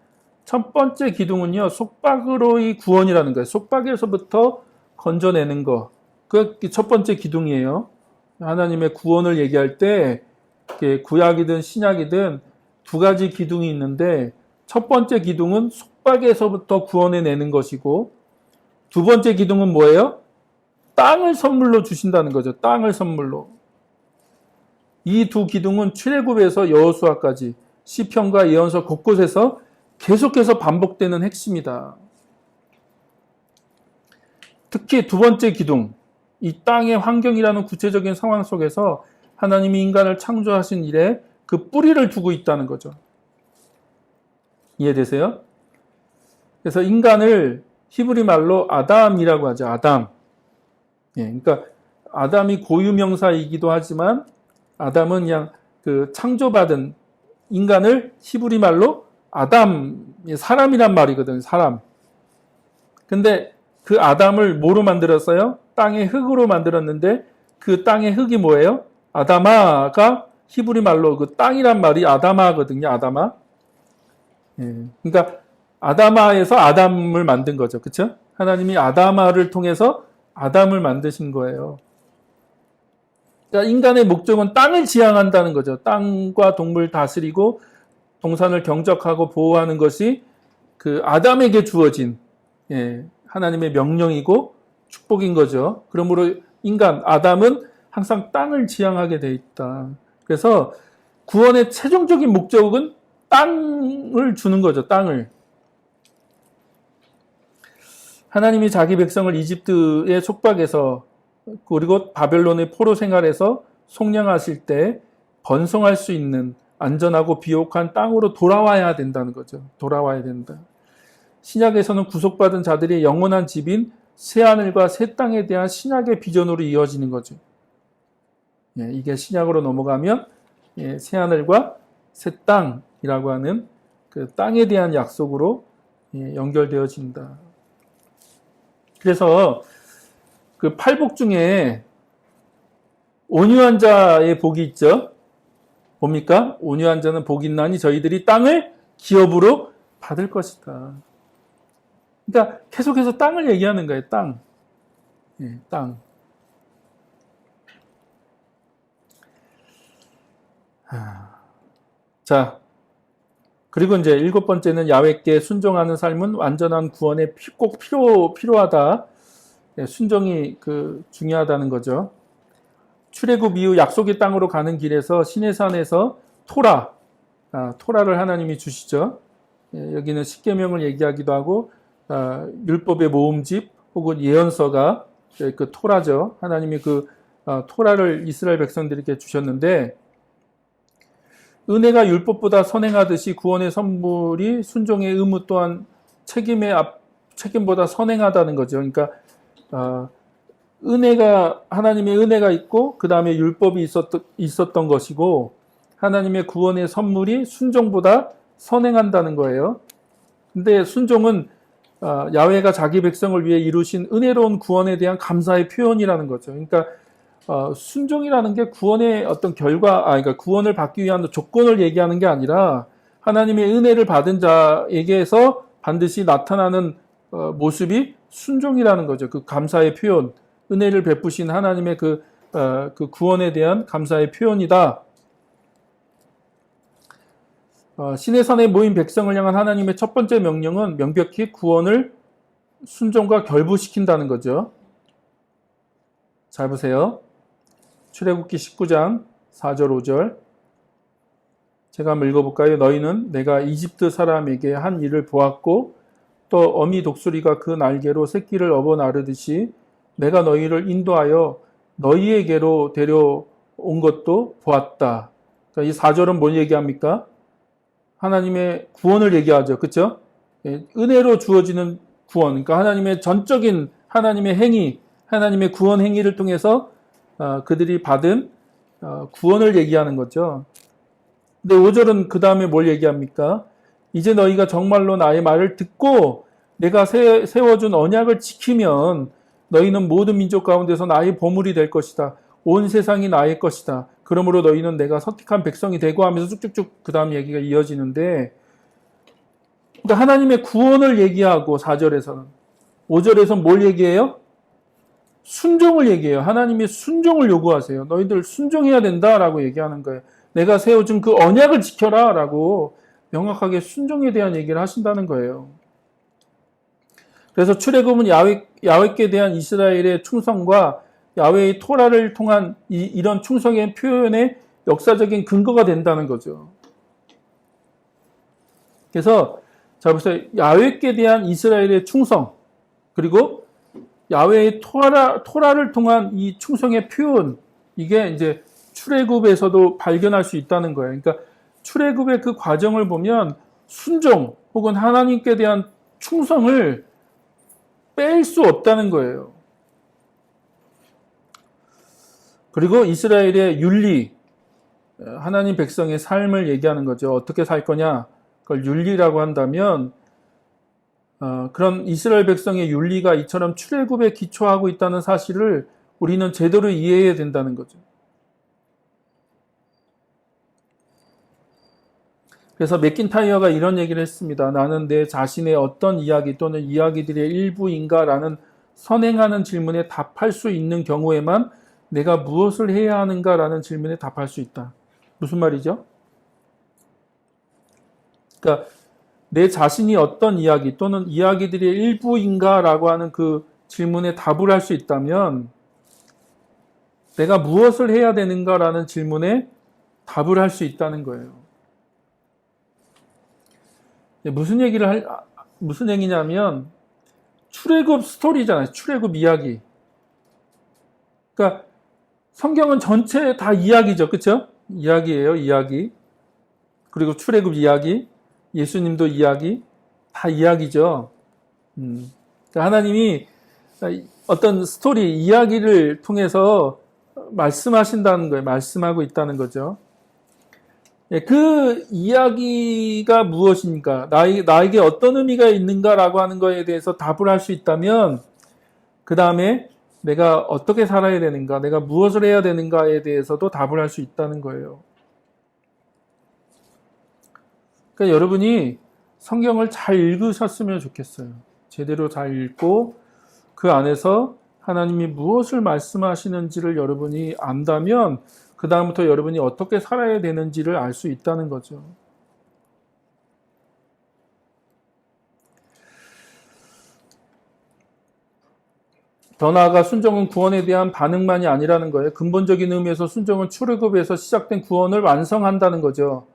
첫 번째 기둥은요, 속박으로의 구원이라는 거예요. 속박에서부터 건져내는 거. 그 첫 번째 기둥이에요. 하나님의 구원을 얘기할 때 구약이든 신약이든 두 가지 기둥이 있는데 첫 번째 기둥은 속박에서부터 구원해내는 것이고 두 번째 기둥은 뭐예요? 땅을 선물로 주신다는 거죠. 땅을 선물로. 이 두 기둥은 출애굽에서 여호수아까지 시편과 예언서 곳곳에서 계속해서 반복되는 핵심이다. 특히 두 번째 기둥, 이 땅의 환경이라는 구체적인 상황 속에서 하나님이 인간을 창조하신 일에 그 뿌리를 두고 있다는 거죠. 이해되세요? 그래서 인간을 히브리 말로 아담이라고 하죠. 아담. 예, 그러니까 아담이 고유명사이기도 하지만 아담은 그냥 그 창조받은 인간을 히브리 말로 아담, 사람이란 말이거든요. 사람. 근데 그 아담을 뭐로 만들었어요? 땅의 흙으로 만들었는데 그 땅의 흙이 뭐예요? 아다마가 히브리 말로 그 땅이란 말이 아다마거든요. 아다마. 예, 그러니까 아다마에서 아담을 만든 거죠. 그렇죠? 하나님이 아다마를 통해서 아담을 만드신 거예요. 그러니까 인간의 목적은 땅을 지향한다는 거죠. 땅과 동물 다스리고 동산을 경작하고 보호하는 것이 그 아담에게 주어진 하나님의 명령이고 축복인 거죠. 그러므로 인간 아담은 항상 땅을 지향하게 돼 있다. 그래서 구원의 최종적인 목적은 땅을 주는 거죠. 땅을. 하나님이 자기 백성을 이집트의 속박에서 그리고 바벨론의 포로 생활에서 속량하실 때 번성할 수 있는 안전하고 비옥한 땅으로 돌아와야 된다는 거죠. 돌아와야 된다. 신약에서는 구속받은 자들의 영원한 집인 새하늘과 새 땅에 대한 신약의 비전으로 이어지는 거죠. 이게 신약으로 넘어가면 새하늘과 새 땅이라고 하는 그 땅에 대한 약속으로 연결되어진다. 그래서 그 팔복 중에 온유한 자의 복이 있죠. 뭡니까? 온유한 자는 복이 있나니 저희들이 땅을 기업으로 받을 것이다. 그러니까 계속해서 땅을 얘기하는 거예요. 땅. 예, 땅. 자, 그리고 이제 7번째는 야훼께 순종하는 삶은 완전한 구원에 꼭 필요하다. 예, 순종이 중요하다는 거죠. 출애굽 이후 약속의 땅으로 가는 길에서 시내산에서 토라를 하나님이 주시죠. 예, 여기는 십계명을 얘기하기도 하고 율법의 모음집 혹은 예언서가 그 토라죠. 하나님이 토라를 이스라엘 백성들에게 주셨는데 은혜가 율법보다 선행하듯이 구원의 선물이 순종의 의무 또한 책임보다 선행하다는 거죠. 그러니까 하나님의 은혜가 있고 그 다음에 율법이 있었던 것이고 하나님의 구원의 선물이 순종보다 선행한다는 거예요. 근데 순종은 야훼가 자기 백성을 위해 이루신 은혜로운 구원에 대한 감사의 표현이라는 거죠. 그러니까 순종이라는 게 구원의 어떤 그러니까 구원을 받기 위한 조건을 얘기하는 게 아니라 하나님의 은혜를 받은 자에게서 반드시 나타나는 모습이 순종이라는 거죠. 그 감사의 표현, 은혜를 베푸신 하나님의 그 구원에 대한 감사의 표현이다. 시내산에 모인 백성을 향한 하나님의 첫 번째 명령은 명백히 구원을 순종과 결부시킨다는 거죠. 잘 보세요. 출애굽기 19장 4절 5절 제가 한번 읽어볼까요? 너희는 내가 이집트 사람에게 한 일을 보았고 또 어미 독수리가 그 날개로 새끼를 업어 나르듯이 내가 너희를 인도하여 너희에게로 데려온 것도 보았다. 그러니까 이 4절은 뭘 얘기합니까? 하나님의 구원을 얘기하죠. 그렇죠? 은혜로 주어지는 구원. 그러니까 하나님의 전적인 하나님의 행위, 하나님의 구원 행위를 통해서 그들이 받은 구원을 얘기하는 거죠. 근데 5절은 그 다음에 뭘 얘기합니까? 이제 너희가 정말로 나의 말을 듣고 내가 세워준 언약을 지키면 너희는 모든 민족 가운데서 나의 보물이 될 것이다. 온 세상이 나의 것이다. 그러므로 너희는 내가 선택한 백성이 되고 하면서 쭉쭉쭉 그 다음 얘기가 이어지는데 그러니까 하나님의 구원을 얘기하고 4절에서는 5절에서는 뭘 얘기해요? 순종을 얘기해요. 하나님의 순종을 요구하세요. 너희들 순종해야 된다라고 얘기하는 거예요. 내가 세워준 그 언약을 지켜라 라고 명확하게 순종에 대한 얘기를 하신다는 거예요. 그래서 출애굽은 야훼께 대한 이스라엘의 충성과 야훼의 토라를 통한 이런 충성의 표현의 역사적인 근거가 된다는 거죠. 그래서 자 보세요. 야훼께 대한 이스라엘의 충성 그리고 야훼의 토라를 통한 이 충성의 표현 이게 이제 출애굽에서도 발견할 수 있다는 거예요. 그러니까 출애굽의 그 과정을 보면 순종 혹은 하나님께 대한 충성을 뺄 수 없다는 거예요. 그리고 이스라엘의 윤리, 하나님 백성의 삶을 얘기하는 거죠. 어떻게 살 거냐? 그걸 윤리라고 한다면 그런 이스라엘 백성의 윤리가 이처럼 출애굽에 기초하고 있다는 사실을 우리는 제대로 이해해야 된다는 거죠. 그래서 맥킨타이어가 이런 얘기를 했습니다. 나는 내 자신의 어떤 이야기 또는 이야기들의 일부인가라는 선행하는 질문에 답할 수 있는 경우에만 내가 무엇을 해야 하는가라는 질문에 답할 수 있다. 무슨 말이죠? 그러니까 내 자신이 어떤 이야기 또는 이야기들의 일부인가라고 하는 그 질문에 답을 할 수 있다면 내가 무엇을 해야 되는가라는 질문에 답을 할 수 있다는 거예요. 무슨 얘기냐면 출애굽 스토리잖아요. 출애굽 이야기. 그러니까 성경은 전체 다 이야기죠. 그렇죠? 이야기예요. 이야기. 그리고 출애굽 이야기, 예수님도 이야기, 다 이야기죠. 그러니까 하나님이 어떤 스토리, 이야기를 통해서 말씀하신다는 거예요. 말씀하고 있다는 거죠. 그 이야기가 무엇입니까? 나에게 어떤 의미가 있는가라고 하는 거에 대해서 답을 할 수 있다면 그 다음에 내가 어떻게 살아야 되는가, 내가 무엇을 해야 되는가에 대해서도 답을 할 수 있다는 거예요. 그러니까 여러분이 성경을 잘 읽으셨으면 좋겠어요. 제대로 잘 읽고 그 안에서 하나님이 무엇을 말씀하시는지를 여러분이 안다면 그 다음부터 여러분이 어떻게 살아야 되는지를 알 수 있다는 거죠. 더 나아가 순종은 구원에 대한 반응만이 아니라는 거예요. 근본적인 의미에서 순종은 출애굽에서 시작된 구원을 완성한다는 거죠.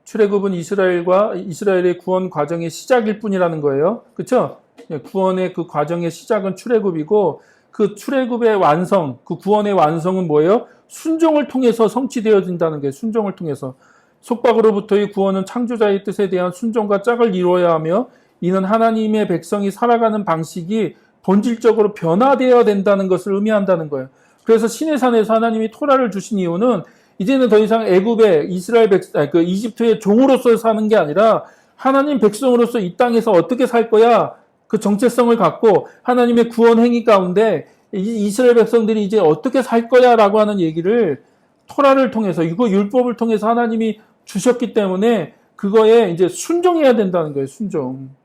출애굽은 이스라엘의 구원 과정의 시작일 뿐이라는 거예요. 그렇죠? 구원의 그 과정의 시작은 출애굽이고 그 출애굽의 완성, 그 구원의 완성은 뭐예요? 순종을 통해서 성취되어진다는 거예요. 순종을 통해서. 속박으로부터의 구원은 창조자의 뜻에 대한 순종과 짝을 이루어야 하며 이는 하나님의 백성이 살아가는 방식이 본질적으로 변화되어야 된다는 것을 의미한다는 거예요. 그래서 시내산에서 하나님이 토라를 주신 이유는 이제는 더 이상 애굽의 이집트의 종으로서 사는 게 아니라 하나님 백성으로서 이 땅에서 어떻게 살 거야? 그 정체성을 갖고 하나님의 구원 행위 가운데 이스라엘 백성들이 이제 어떻게 살 거야라고 하는 얘기를 토라를 통해서 이거 율법을 통해서 하나님이 주셨기 때문에 그거에 이제 순종해야 된다는 거예요. 순종.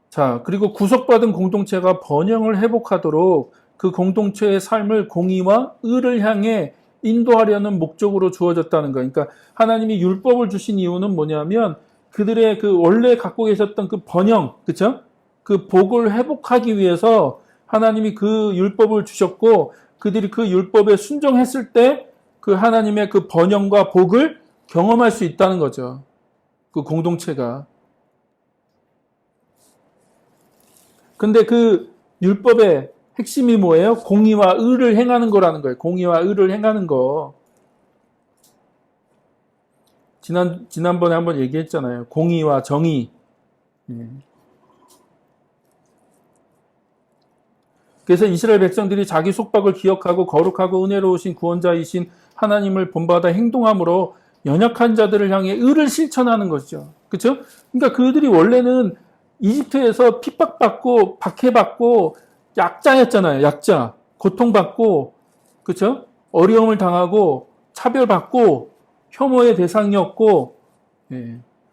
자, 그리고 구속받은 공동체가 번영을 회복하도록 그 공동체의 삶을 공의와 의를 향해 인도하려는 목적으로 주어졌다는 거예요. 그러니까 하나님이 율법을 주신 이유는 뭐냐면 그들의 그 원래 갖고 계셨던 그 번영, 그쵸? 그 복을 회복하기 위해서 하나님이 그 율법을 주셨고 그들이 그 율법에 순종했을 때 그 하나님의 그 번영과 복을 경험할 수 있다는 거죠. 그 공동체가. 근데 그 율법의 핵심이 뭐예요? 공의와 의를 행하는 거라는 거예요. 공의와 의를 행하는 거. 지난번에 한번 얘기했잖아요. 공의와 정의. 그래서 이스라엘 백성들이 자기 속박을 기억하고 거룩하고 은혜로우신 구원자이신 하나님을 본받아 행동함으로 연약한 자들을 향해 의를 실천하는 것이죠. 그렇죠? 그러니까 그들이 원래는 이집트에서 핍박받고 박해받고 약자였잖아요. 약자. 고통받고 그렇죠? 어려움을 당하고 차별받고 혐오의 대상이었고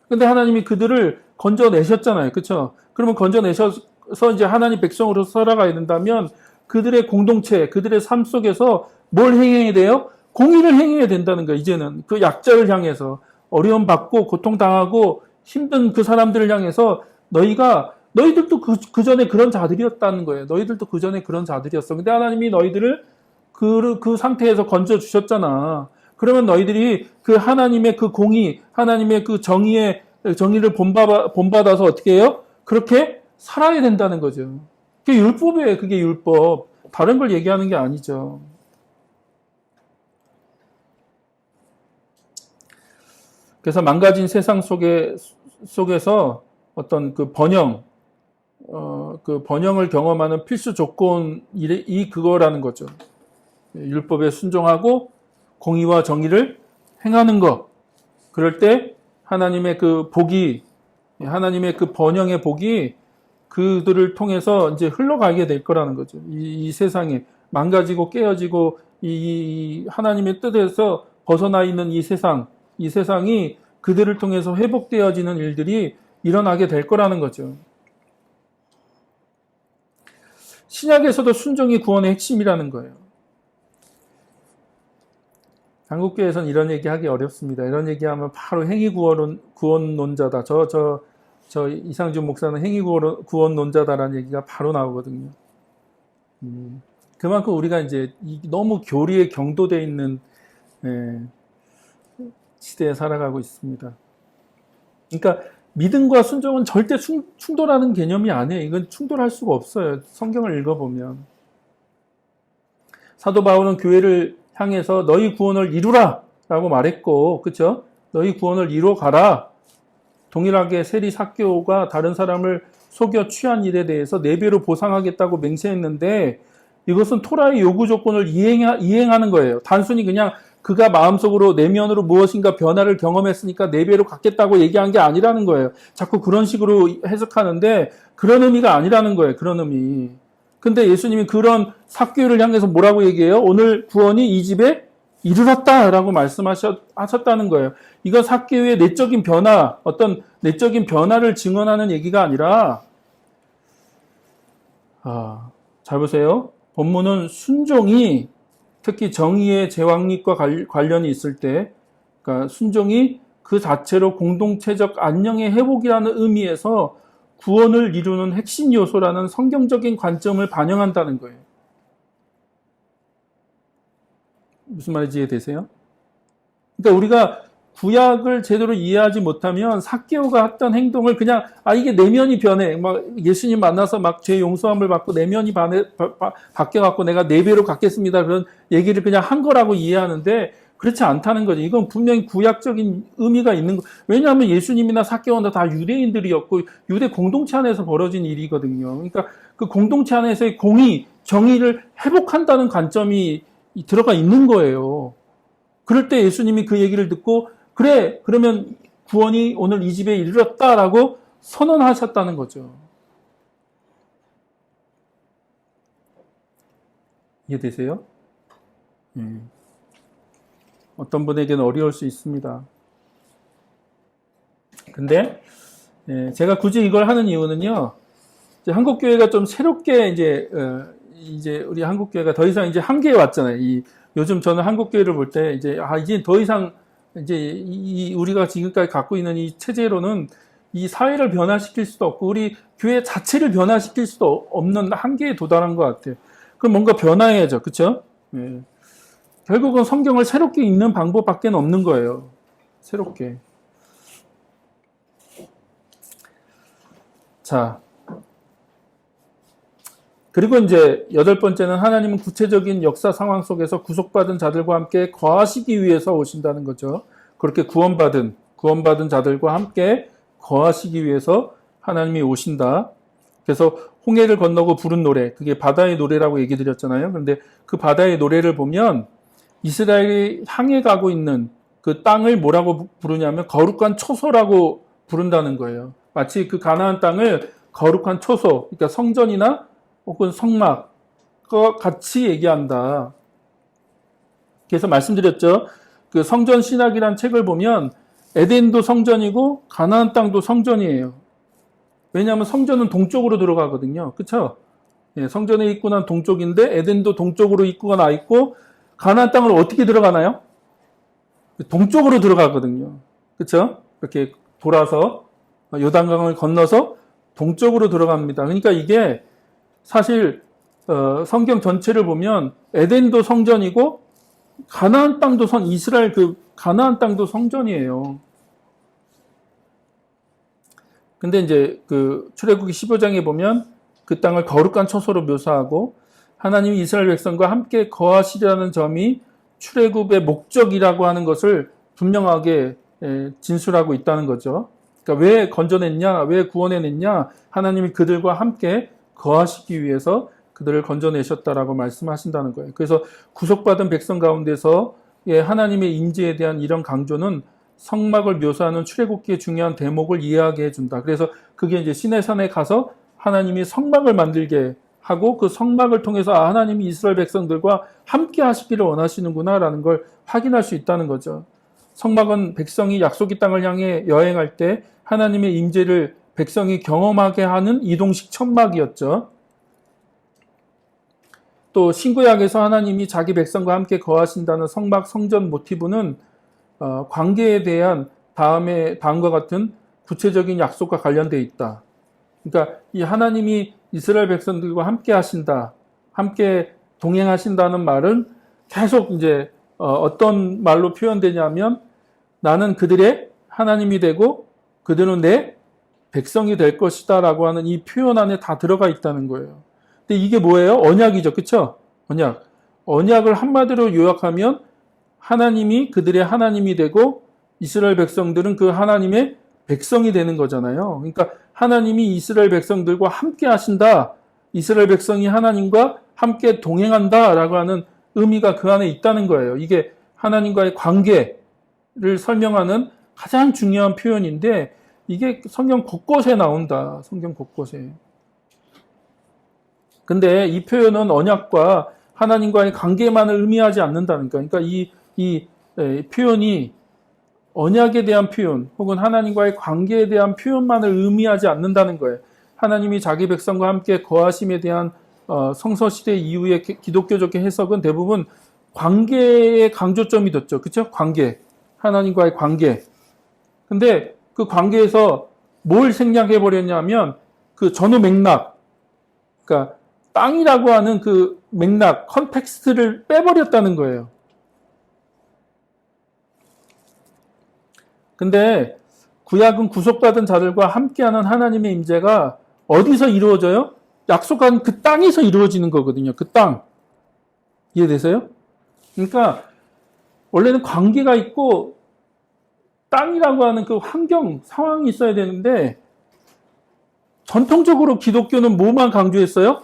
근데 하나님이 그들을 건져내셨잖아요. 그렇죠? 그러면 건져내셔서 이제 하나님 백성으로 살아가야 된다면 그들의 공동체, 그들의 삶 속에서 뭘 행해야 돼요? 공의를 행해야 된다는 거예요. 이제는 그 약자를 향해서 어려움 받고 고통당하고 힘든 그 사람들을 향해서 너희들도 그 전에 그런 자들이었다는 거예요. 너희들도 그 전에 그런 자들이었어. 근데 하나님이 너희들을 그 상태에서 건져 주셨잖아. 그러면 너희들이 그 하나님의 그 공의, 하나님의 그 정의를 본받아서 어떻게 해요? 그렇게 살아야 된다는 거죠. 그게 율법이에요. 그게 율법. 다른 걸 얘기하는 게 아니죠. 그래서 망가진 세상 속에서 어떤 그 번영을 경험하는 필수 조건이 그거라는 거죠. 율법에 순종하고 공의와 정의를 행하는 것. 그럴 때 하나님의 그 복이, 하나님의 그 번영의 복이 그들을 통해서 이제 흘러가게 될 거라는 거죠. 이 세상에 망가지고 깨어지고 이 하나님의 뜻에서 벗어나 있는 이 세상이 그들을 통해서 회복되어지는 일들이 일어나게 될 거라는 거죠. 신약에서도 순종이 구원의 핵심이라는 거예요. 한국교회에서는 이런 얘기하기 어렵습니다. 이런 얘기하면 바로 행위구원론자다. 저 이상준 목사는 행위구원론자다라는 얘기가 바로 나오거든요. 그만큼 우리가 이제 너무 교리에 경도되어 있는 시대에 살아가고 있습니다. 그러니까 믿음과 순종은 절대 충돌하는 개념이 아니에요. 이건 충돌할 수가 없어요. 성경을 읽어보면. 사도 바울은 교회를 향해서 너희 구원을 이루라 라고 말했고, 그쵸? 너희 구원을 이루어가라. 동일하게 세리 삭개오가 다른 사람을 속여 취한 일에 대해서 4배로 보상하겠다고 맹세했는데 이것은 토라의 요구 조건을 이행하는 거예요. 단순히 그냥 그가 마음속으로 내면으로 무엇인가 변화를 경험했으니까 4배로 갚겠다고 얘기한 게 아니라는 거예요. 자꾸 그런 식으로 해석하는데 그런 의미가 아니라는 거예요. 그런 의미. 근데 예수님이 그런 삭개오를 향해서 뭐라고 얘기해요? 오늘 구원이 이 집에 이르렀다라고 말씀하셨다는 거예요. 이건 삭개오의 내적인 변화, 어떤 내적인 변화를 증언하는 얘기가 아니라, 잘 보세요. 본문은 순종이 특히 정의의 재확립과 관련이 있을 때, 그러니까 순종이 그 자체로 공동체적 안녕의 회복이라는 의미에서 구원을 이루는 핵심 요소라는 성경적인 관점을 반영한다는 거예요. 무슨 말인지 이해되세요? 그러니까 우리가 구약을 제대로 이해하지 못하면 삭개오가 했던 행동을 그냥 이게 내면이 변해. 막 예수님 만나서 막 죄 용서함을 받고 내면이 바뀌어갖고 내가 4배로 갚겠습니다. 그런 얘기를 그냥 한 거라고 이해하는데 그렇지 않다는 거죠. 이건 분명히 구약적인 의미가 있는 거. 왜냐하면 예수님이나 삭개오나 다 유대인들이었고 유대 공동체 안에서 벌어진 일이거든요. 그러니까 그 공동체 안에서의 공의, 정의를 회복한다는 관점이 들어가 있는 거예요. 그럴 때 예수님이 그 얘기를 듣고 그래, 그러면 구원이 오늘 이 집에 이르렀다라고 선언하셨다는 거죠. 이해되세요? 어떤 분에게는 어려울 수 있습니다. 근데 제가 굳이 이걸 하는 이유는요. 이제 한국 교회가 좀 새롭게 이제 우리 한국 교회가 더 이상 이제 한계에 왔잖아요. 요즘 저는 한국 교회를 볼 때 이제 더 이상 이제 우리가 지금까지 갖고 있는 이 체제로는 이 사회를 변화시킬 수도 없고 우리 교회 자체를 변화시킬 수도 없는 한계에 도달한 것 같아요. 그럼 뭔가 변화해야죠, 그렇죠? 결국은 성경을 새롭게 읽는 방법밖에 없는 거예요. 새롭게. 자, 그리고 이제 8번째는 하나님은 구체적인 역사 상황 속에서 구속받은 자들과 함께 거하시기 위해서 오신다는 거죠. 그렇게 구원받은 자들과 함께 거하시기 위해서 하나님이 오신다. 그래서 홍해를 건너고 부른 노래, 그게 바다의 노래라고 얘기 드렸잖아요. 그런데 그 바다의 노래를 보면 이스라엘이 향해 가고 있는 그 땅을 뭐라고 부르냐면 거룩한 초소라고 부른다는 거예요. 마치 그 가나안 땅을 거룩한 초소, 그러니까 성전이나 혹은 성막과 같이 얘기한다. 그래서 말씀드렸죠. 그 성전 신학이라는 책을 보면 에덴도 성전이고 가나안 땅도 성전이에요. 왜냐하면 성전은 동쪽으로 들어가거든요. 그렇죠? 성전의 입구는 동쪽인데 에덴도 동쪽으로 입구가 나 있고 가나안 땅을 어떻게 들어가나요? 동쪽으로 들어가거든요. 그렇죠? 이렇게 돌아서 요단강을 건너서 동쪽으로 들어갑니다. 그러니까 이게 사실 성경 전체를 보면 에덴도 성전이고 가나안 땅도 이스라엘 가나안 땅도 성전이에요. 근데 이제 그 출애굽기 15장에 보면 그 땅을 거룩한 처소로 묘사하고 하나님이 이스라엘 백성과 함께 거하시려는 점이 출애굽의 목적이라고 하는 것을 분명하게 진술하고 있다는 거죠. 그러니까 왜 건져냈냐, 왜 구원해냈냐, 하나님이 그들과 함께 거하시기 위해서 그들을 건져내셨다라고 말씀하신다는 거예요. 그래서 구속받은 백성 가운데서 하나님의 임재에 대한 이런 강조는 성막을 묘사하는 출애굽기의 중요한 대목을 이해하게 해준다. 그래서 그게 이제 시내산에 가서 하나님이 성막을 만들게 하고 그 성막을 통해서 하나님이 이스라엘 백성들과 함께 하시기를 원하시는구나라는 걸 확인할 수 있다는 거죠. 성막은 백성이 약속의 땅을 향해 여행할 때 하나님의 임재를 백성이 경험하게 하는 이동식 천막이었죠. 또 신구약에서 하나님이 자기 백성과 함께 거하신다는 성막 성전 모티브는 관계에 대한 다음과 같은 구체적인 약속과 관련되어 있다. 그러니까 이 하나님이 이스라엘 백성들과 함께 하신다, 함께 동행하신다는 말은 계속 이제 어떤 말로 표현되냐면 나는 그들의 하나님이 되고 그들은 내 백성이 될 것이다 라고 하는 이 표현 안에 다 들어가 있다는 거예요. 근데 이게 뭐예요? 언약이죠. 그쵸? 언약을 한마디로 요약하면 하나님이 그들의 하나님이 되고 이스라엘 백성들은 그 하나님의 백성이 되는 거잖아요. 그러니까 하나님이 이스라엘 백성들과 함께 하신다. 이스라엘 백성이 하나님과 함께 동행한다 라고 하는 의미가 그 안에 있다는 거예요. 이게 하나님과의 관계를 설명하는 가장 중요한 표현인데 이게 성경 곳곳에 나온다. 성경 곳곳에. 근데 이 표현은 언약과 하나님과의 관계만을 의미하지 않는다는 거예요. 그러니까 이 표현이 언약에 대한 표현 혹은 하나님과의 관계에 대한 표현만을 의미하지 않는다는 거예요. 하나님이 자기 백성과 함께 거하심에 대한 성서시대 이후의 기독교적 해석은 대부분 관계의 강조점이 뒀죠. 그렇죠? 관계. 하나님과의 관계. 근데 그 관계에서 뭘 생략해버렸냐면 그 전후 맥락. 그러니까 땅이라고 하는 그 맥락, 컨텍스트를 빼버렸다는 거예요. 근데 구약은 구속받은 자들과 함께하는 하나님의 임재가 어디서 이루어져요? 약속한 그 땅에서 이루어지는 거거든요. 그 땅. 이해되세요? 그러니까 원래는 관계가 있고 땅이라고 하는 그 환경, 상황이 있어야 되는데 전통적으로 기독교는 뭐만 강조했어요?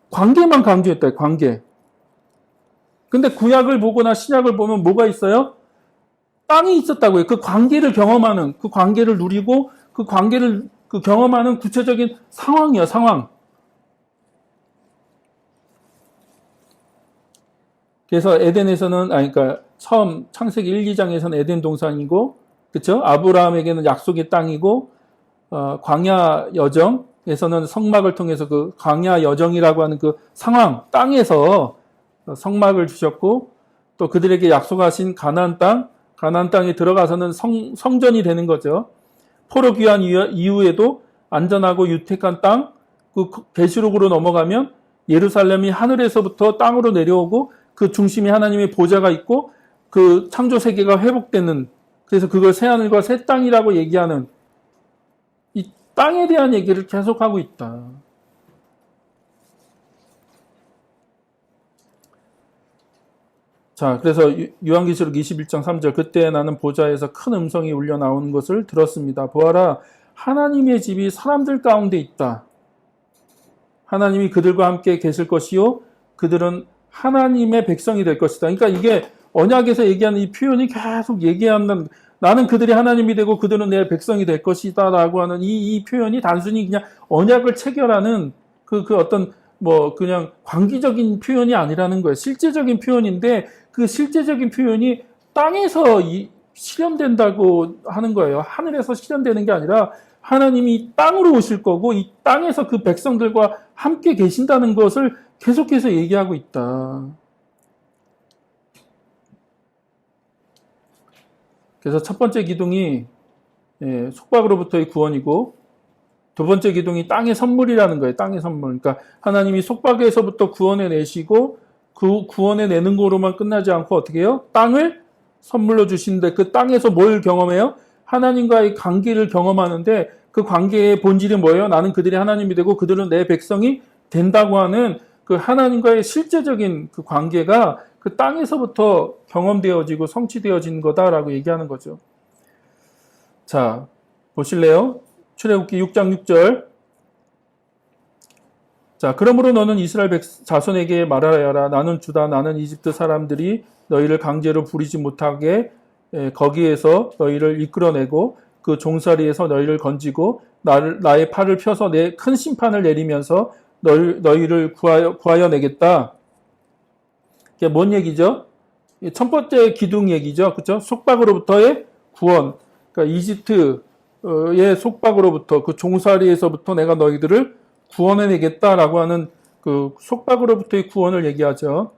관계만 강조했다. 관계. 근데 구약을 보거나 신약을 보면 뭐가 있어요? 땅이 있었다고요. 그 관계를 경험하는, 그 관계를 누리고 그 관계를 경험하는 구체적인 상황이야, 상황. 그래서 에덴에서는, 그러니까 처음 창세기 1, 2장에서는 에덴 동산이고, 그쵸? 아브라함에게는 약속의 땅이고, 광야 여정에서는 성막을 통해서 그 광야 여정이라고 하는 그 상황, 땅에서 성막을 주셨고, 또 그들에게 약속하신 가나안 땅에 들어가서는 성전이 되는 거죠. 포로 귀환 이후에도 안전하고 유택한 땅, 그 계시록으로 넘어가면 예루살렘이 하늘에서부터 땅으로 내려오고 그 중심에 하나님의 보좌가 있고 그 창조 세계가 회복되는, 그래서 그걸 새하늘과 새 땅이라고 얘기하는 이 땅에 대한 얘기를 계속하고 있다. 자, 그래서 요한계시록 21장 3절, 그때 나는 보좌에서 큰 음성이 울려 나오는 것을 들었습니다. 보아라, 하나님의 집이 사람들 가운데 있다. 하나님이 그들과 함께 계실 것이요, 그들은 하나님의 백성이 될 것이다. 그러니까 이게 언약에서 얘기하는 이 표현이 계속 얘기하는, 나는 그들이 하나님이 되고 그들은 내 백성이 될 것이다 라고 하는 이 표현이 단순히 그냥 언약을 체결하는 그 어떤 그냥 광기적인 표현이 아니라는 거예요. 실제적인 표현인데 그 실제적인 표현이 땅에서 실현된다고 하는 거예요. 하늘에서 실현되는 게 아니라 하나님이 땅으로 오실 거고 이 땅에서 그 백성들과 함께 계신다는 것을 계속해서 얘기하고 있다. 그래서 첫 번째 기둥이 속박으로부터의 구원이고 두 번째 기둥이 땅의 선물이라는 거예요. 땅의 선물. 그러니까 하나님이 속박에서부터 구원해 내시고 그 구원해 내는 거로만 끝나지 않고 어떻게 해요? 땅을 선물로 주시는데 그 땅에서 뭘 경험해요? 하나님과의 관계를 경험하는데 그 관계의 본질이 뭐예요? 나는 그들이 하나님이 되고 그들은 내 백성이 된다고 하는 그 하나님과의 실제적인 그 관계가 그 땅에서부터 경험되어지고 성취되어진 거다라고 얘기하는 거죠. 자, 보실래요? 출애굽기 6장 6절. 자, 그러므로 너는 이스라엘 자손에게 말하여라. 나는 주다. 나는 이집트 사람들이 너희를 강제로 부리지 못하게 거기에서 너희를 이끌어내고 그 종살이에서 너희를 건지고 나의 팔을 펴서 내 큰 심판을 내리면서 너희를 구하여 내겠다. 이게 뭔 얘기죠? 첫 번째 기둥 얘기죠. 그렇죠? 속박으로부터의 구원. 그러니까 이집트의 속박으로부터 그 종살이에서부터 내가 너희들을 구원해내겠다라고 하는 그 속박으로부터의 구원을 얘기하죠.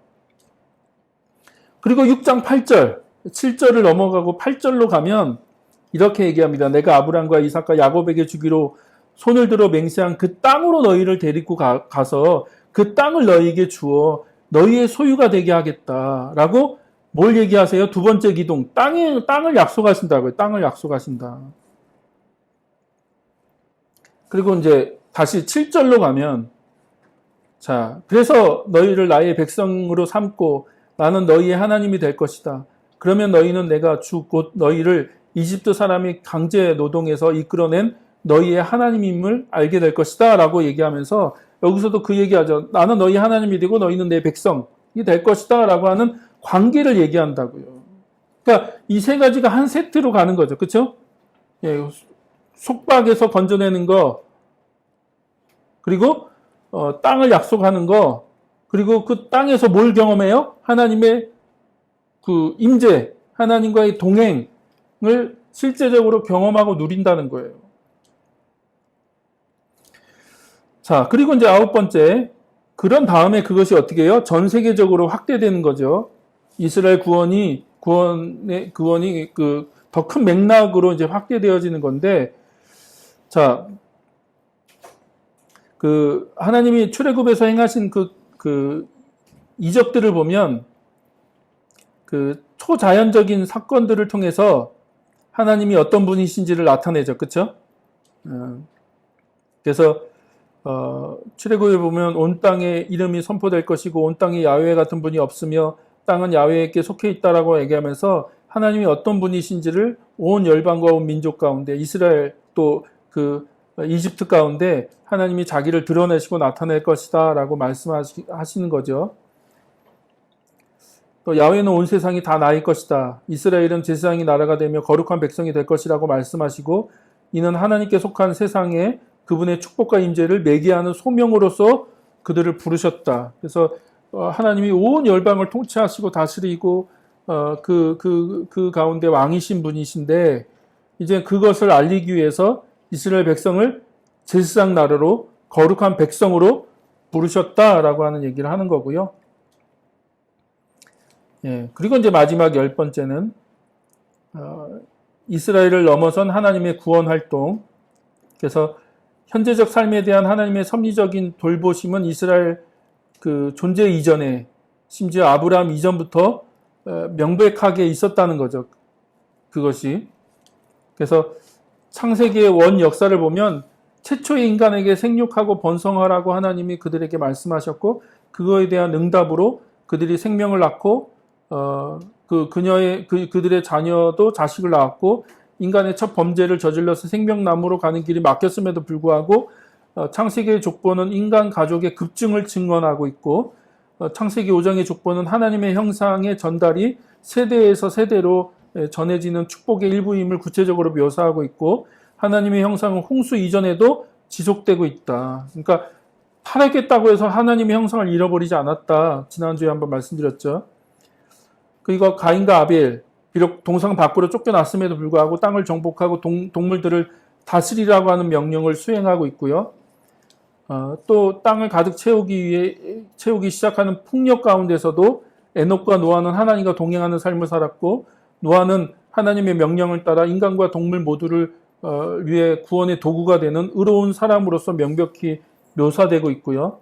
그리고 6장 8절, 7절을 넘어가고 8절로 가면 이렇게 얘기합니다. 내가 아브람과 이삭과 야곱에게 주기로 손을 들어 맹세한 그 땅으로 너희를 데리고 가서 그 땅을 너희에게 주어 너희의 소유가 되게 하겠다라고 뭘 얘기하세요? 두 번째 기둥, 땅을 약속하신다고요. 땅을 약속하신다. 그리고 이제 다시 7절로 가면, 자, 그래서 너희를 나의 백성으로 삼고 나는 너희의 하나님이 될 것이다. 그러면 너희는 내가 주 곧 너희를 이집트 사람이 강제 노동에서 이끌어낸 너희의 하나님임을 알게 될 것이다 라고 얘기하면서 여기서도 그 얘기하죠. 나는 너희 하나님이 되고 너희는 내 백성이 될 것이다 라고 하는 관계를 얘기한다고요. 그러니까 이 세 가지가 한 세트로 가는 거죠. 그렇죠? 예, 속박에서 건져내는 거, 그리고 땅을 약속하는 거, 그리고 그 땅에서 뭘 경험해요? 하나님의 그 임재, 하나님과의 동행을 실제적으로 경험하고 누린다는 거예요. 자, 그리고 이제 9번째, 그런 다음에 그것이 어떻게 해요? 전 세계적으로 확대되는 거죠. 이스라엘 구원이 그 더 큰 맥락으로 이제 확대되어지는 건데, 자, 그 하나님이 출애굽에서 행하신 그 이적들을 보면 그 초자연적인 사건들을 통해서 하나님이 어떤 분이신지를 나타내죠. 그렇죠? 그래서 출애굽에 보면 온 땅에 이름이 선포될 것이고 온 땅에 야훼 같은 분이 없으며 땅은 야훼에게 속해 있다라고 얘기하면서 하나님이 어떤 분이신지를 온 열방과 온 민족 가운데 이스라엘 또 그 이집트 가운데 하나님이 자기를 드러내시고 나타낼 것이다 라고 말씀하시는 거죠. 또 야훼는 온 세상이 다 나일 것이다. 이스라엘은 제사장이 나라가 되며 거룩한 백성이 될 것이라고 말씀하시고 이는 하나님께 속한 세상에 그분의 축복과 임재를 매개하는 소명으로서 그들을 부르셨다. 그래서 하나님이 온 열방을 통치하시고 다스리고 그 가운데 왕이신 분이신데 이제 그것을 알리기 위해서 이스라엘 백성을 제사장 나라로 거룩한 백성으로 부르셨다라고 하는 얘기를 하는 거고요. 예, 그리고 이제 마지막 10번째는 이스라엘을 넘어선 하나님의 구원 활동. 그래서 현재적 삶에 대한 하나님의 섭리적인 돌보심은 이스라엘 그 존재 이전에 심지어 아브라함 이전부터 명백하게 있었다는 거죠. 그것이. 그래서 창세기의 원 역사를 보면 최초의 인간에게 생육하고 번성하라고 하나님이 그들에게 말씀하셨고 그거에 대한 응답으로 그들이 생명을 낳고 그들의 자녀도 자식을 낳았고 인간의 첫 범죄를 저질러서 생명나무로 가는 길이 막혔음에도 불구하고 창세기의 족보는 인간 가족의 급증을 증언하고 있고 창세기 5장의 족보는 하나님의 형상의 전달이 세대에서 세대로 전해지는 축복의 일부임을 구체적으로 묘사하고 있고 하나님의 형상은 홍수 이전에도 지속되고 있다. 그러니까 타락했다고 해서 하나님의 형상을 잃어버리지 않았다. 지난주에 한번 말씀드렸죠. 그리고 가인과 아벨, 비록 동상 밖으로 쫓겨났음에도 불구하고 땅을 정복하고 동물들을 다스리라고 하는 명령을 수행하고 있고요. 또 땅을 가득 채우기 시작하는 풍력 가운데서도 에녹과 노아는 하나님과 동행하는 삶을 살았고 노아는 하나님의 명령을 따라 인간과 동물 모두를 위해 구원의 도구가 되는 의로운 사람으로서 명백히 묘사되고 있고요.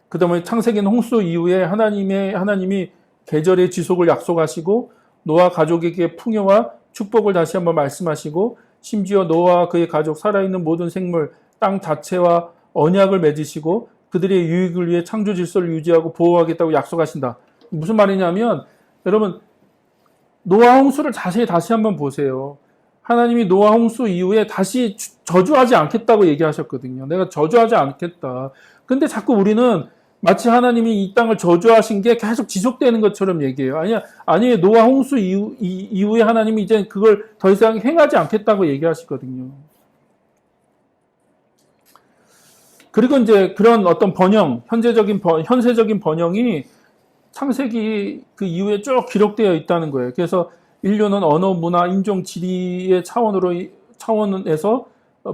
그 다음에 창세기는 홍수 이후에 하나님이 계절의 지속을 약속하시고 노아 가족에게 풍요와 축복을 다시 한번 말씀하시고 심지어 노아와 그의 가족 살아있는 모든 생물 땅 자체와 언약을 맺으시고 그들의 유익을 위해 창조 질서를 유지하고 보호하겠다고 약속하신다. 무슨 말이냐면 여러분 노아 홍수를 자세히 다시 한번 보세요. 하나님이 노아 홍수 이후에 다시 저주하지 않겠다고 얘기하셨거든요. 내가 저주하지 않겠다. 근데 자꾸 우리는 마치 하나님이 이 땅을 저주하신 게 계속 지속되는 것처럼 얘기해요. 아니에요. 노아 홍수 이후에 하나님이 이제 그걸 더 이상 행하지 않겠다고 얘기하시거든요. 그리고 이제 그런 어떤 현세적인 번영이 창세기 그 이후에 쭉 기록되어 있다는 거예요. 그래서 인류는 언어, 문화, 인종, 지리의 차원에서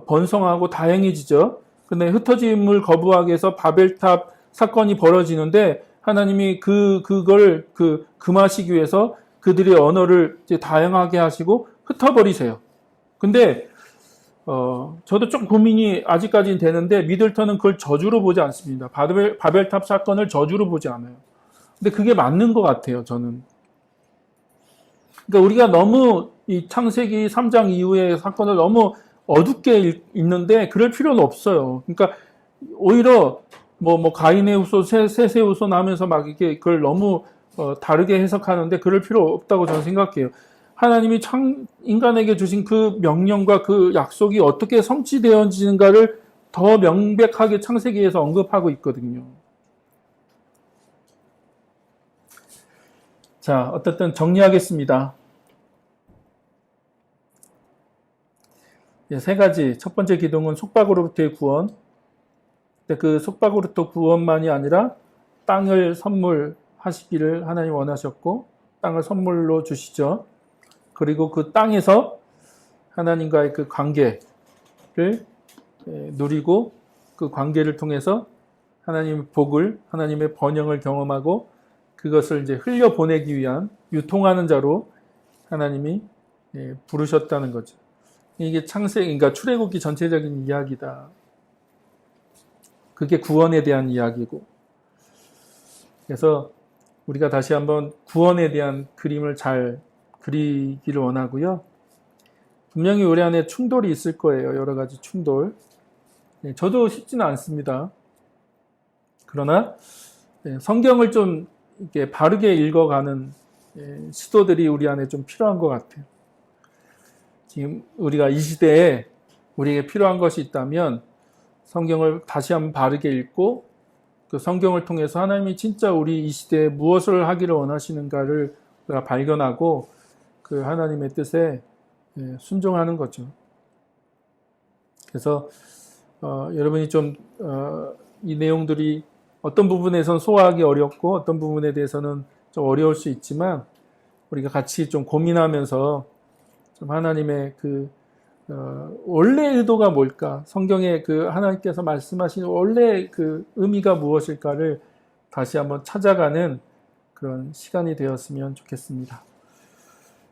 번성하고 다양해지죠. 근데 흩어짐을 거부하기 위해서 바벨탑 사건이 벌어지는데 하나님이 그걸 금하시기 위해서 그들의 언어를 이제 다양하게 하시고 흩어버리세요. 근데 저도 좀 고민이 아직까지는 되는데 미들턴은 그걸 저주로 보지 않습니다. 바벨탑 사건을 저주로 보지 않아요. 근데 그게 맞는 것 같아요, 저는. 그러니까 우리가 너무 이 창세기 3장 이후의 사건을 너무 어둡게 읽는데 그럴 필요는 없어요. 그러니까 오히려 뭐 가인의 후손, 셋의 후손 하면서 막 이렇게 그걸 너무 다르게 해석하는데 그럴 필요 없다고 저는 생각해요. 하나님이 인간에게 주신 그 명령과 그 약속이 어떻게 성취되어지는가를 더 명백하게 창세기에서 언급하고 있거든요. 자, 어쨌든 정리하겠습니다. 세 가지. 첫 번째 기둥은 속박으로부터의 구원. 근데 그 속박으로부터 구원만이 아니라 땅을 선물하시기를 하나님 원하셨고, 땅을 선물로 주시죠. 그리고 그 땅에서 하나님과의 그 관계를 누리고 그 관계를 통해서 하나님의 복을, 하나님의 번영을 경험하고 그것을 이제 흘려보내기 위한 유통하는 자로 하나님이 부르셨다는 거죠. 이게 그러니까 출애굽기 전체적인 이야기다. 그게 구원에 대한 이야기고. 그래서 우리가 다시 한번 구원에 대한 그림을 잘 그리기를 원하고요. 분명히 우리 안에 충돌이 있을 거예요. 여러 가지 충돌. 저도 쉽지는 않습니다. 그러나 성경을 좀 이렇게 바르게 읽어가는 시도들이 우리 안에 좀 필요한 것 같아요. 지금 우리가 이 시대에 우리에게 필요한 것이 있다면 성경을 다시 한번 바르게 읽고 그 성경을 통해서 하나님이 진짜 우리 이 시대에 무엇을 하기를 원하시는가를 우리가 발견하고 그 하나님의 뜻에 순종하는 거죠. 그래서 여러분이 좀 이 내용들이 어떤 부분에선 소화하기 어렵고 어떤 부분에 대해서는 좀 어려울 수 있지만 우리가 같이 좀 고민하면서 좀 하나님의 그 원래 의도가 뭘까? 성경에 그 하나님께서 말씀하신 원래 그 의미가 무엇일까를 다시 한번 찾아가는 그런 시간이 되었으면 좋겠습니다.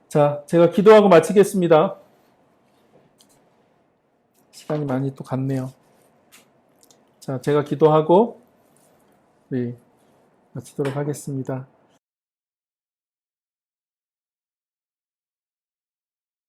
자, 제가 기도하고 마치겠습니다. 시간이 많이 또 갔네요. 자, 제가 기도하고 우리 마치도록 하겠습니다.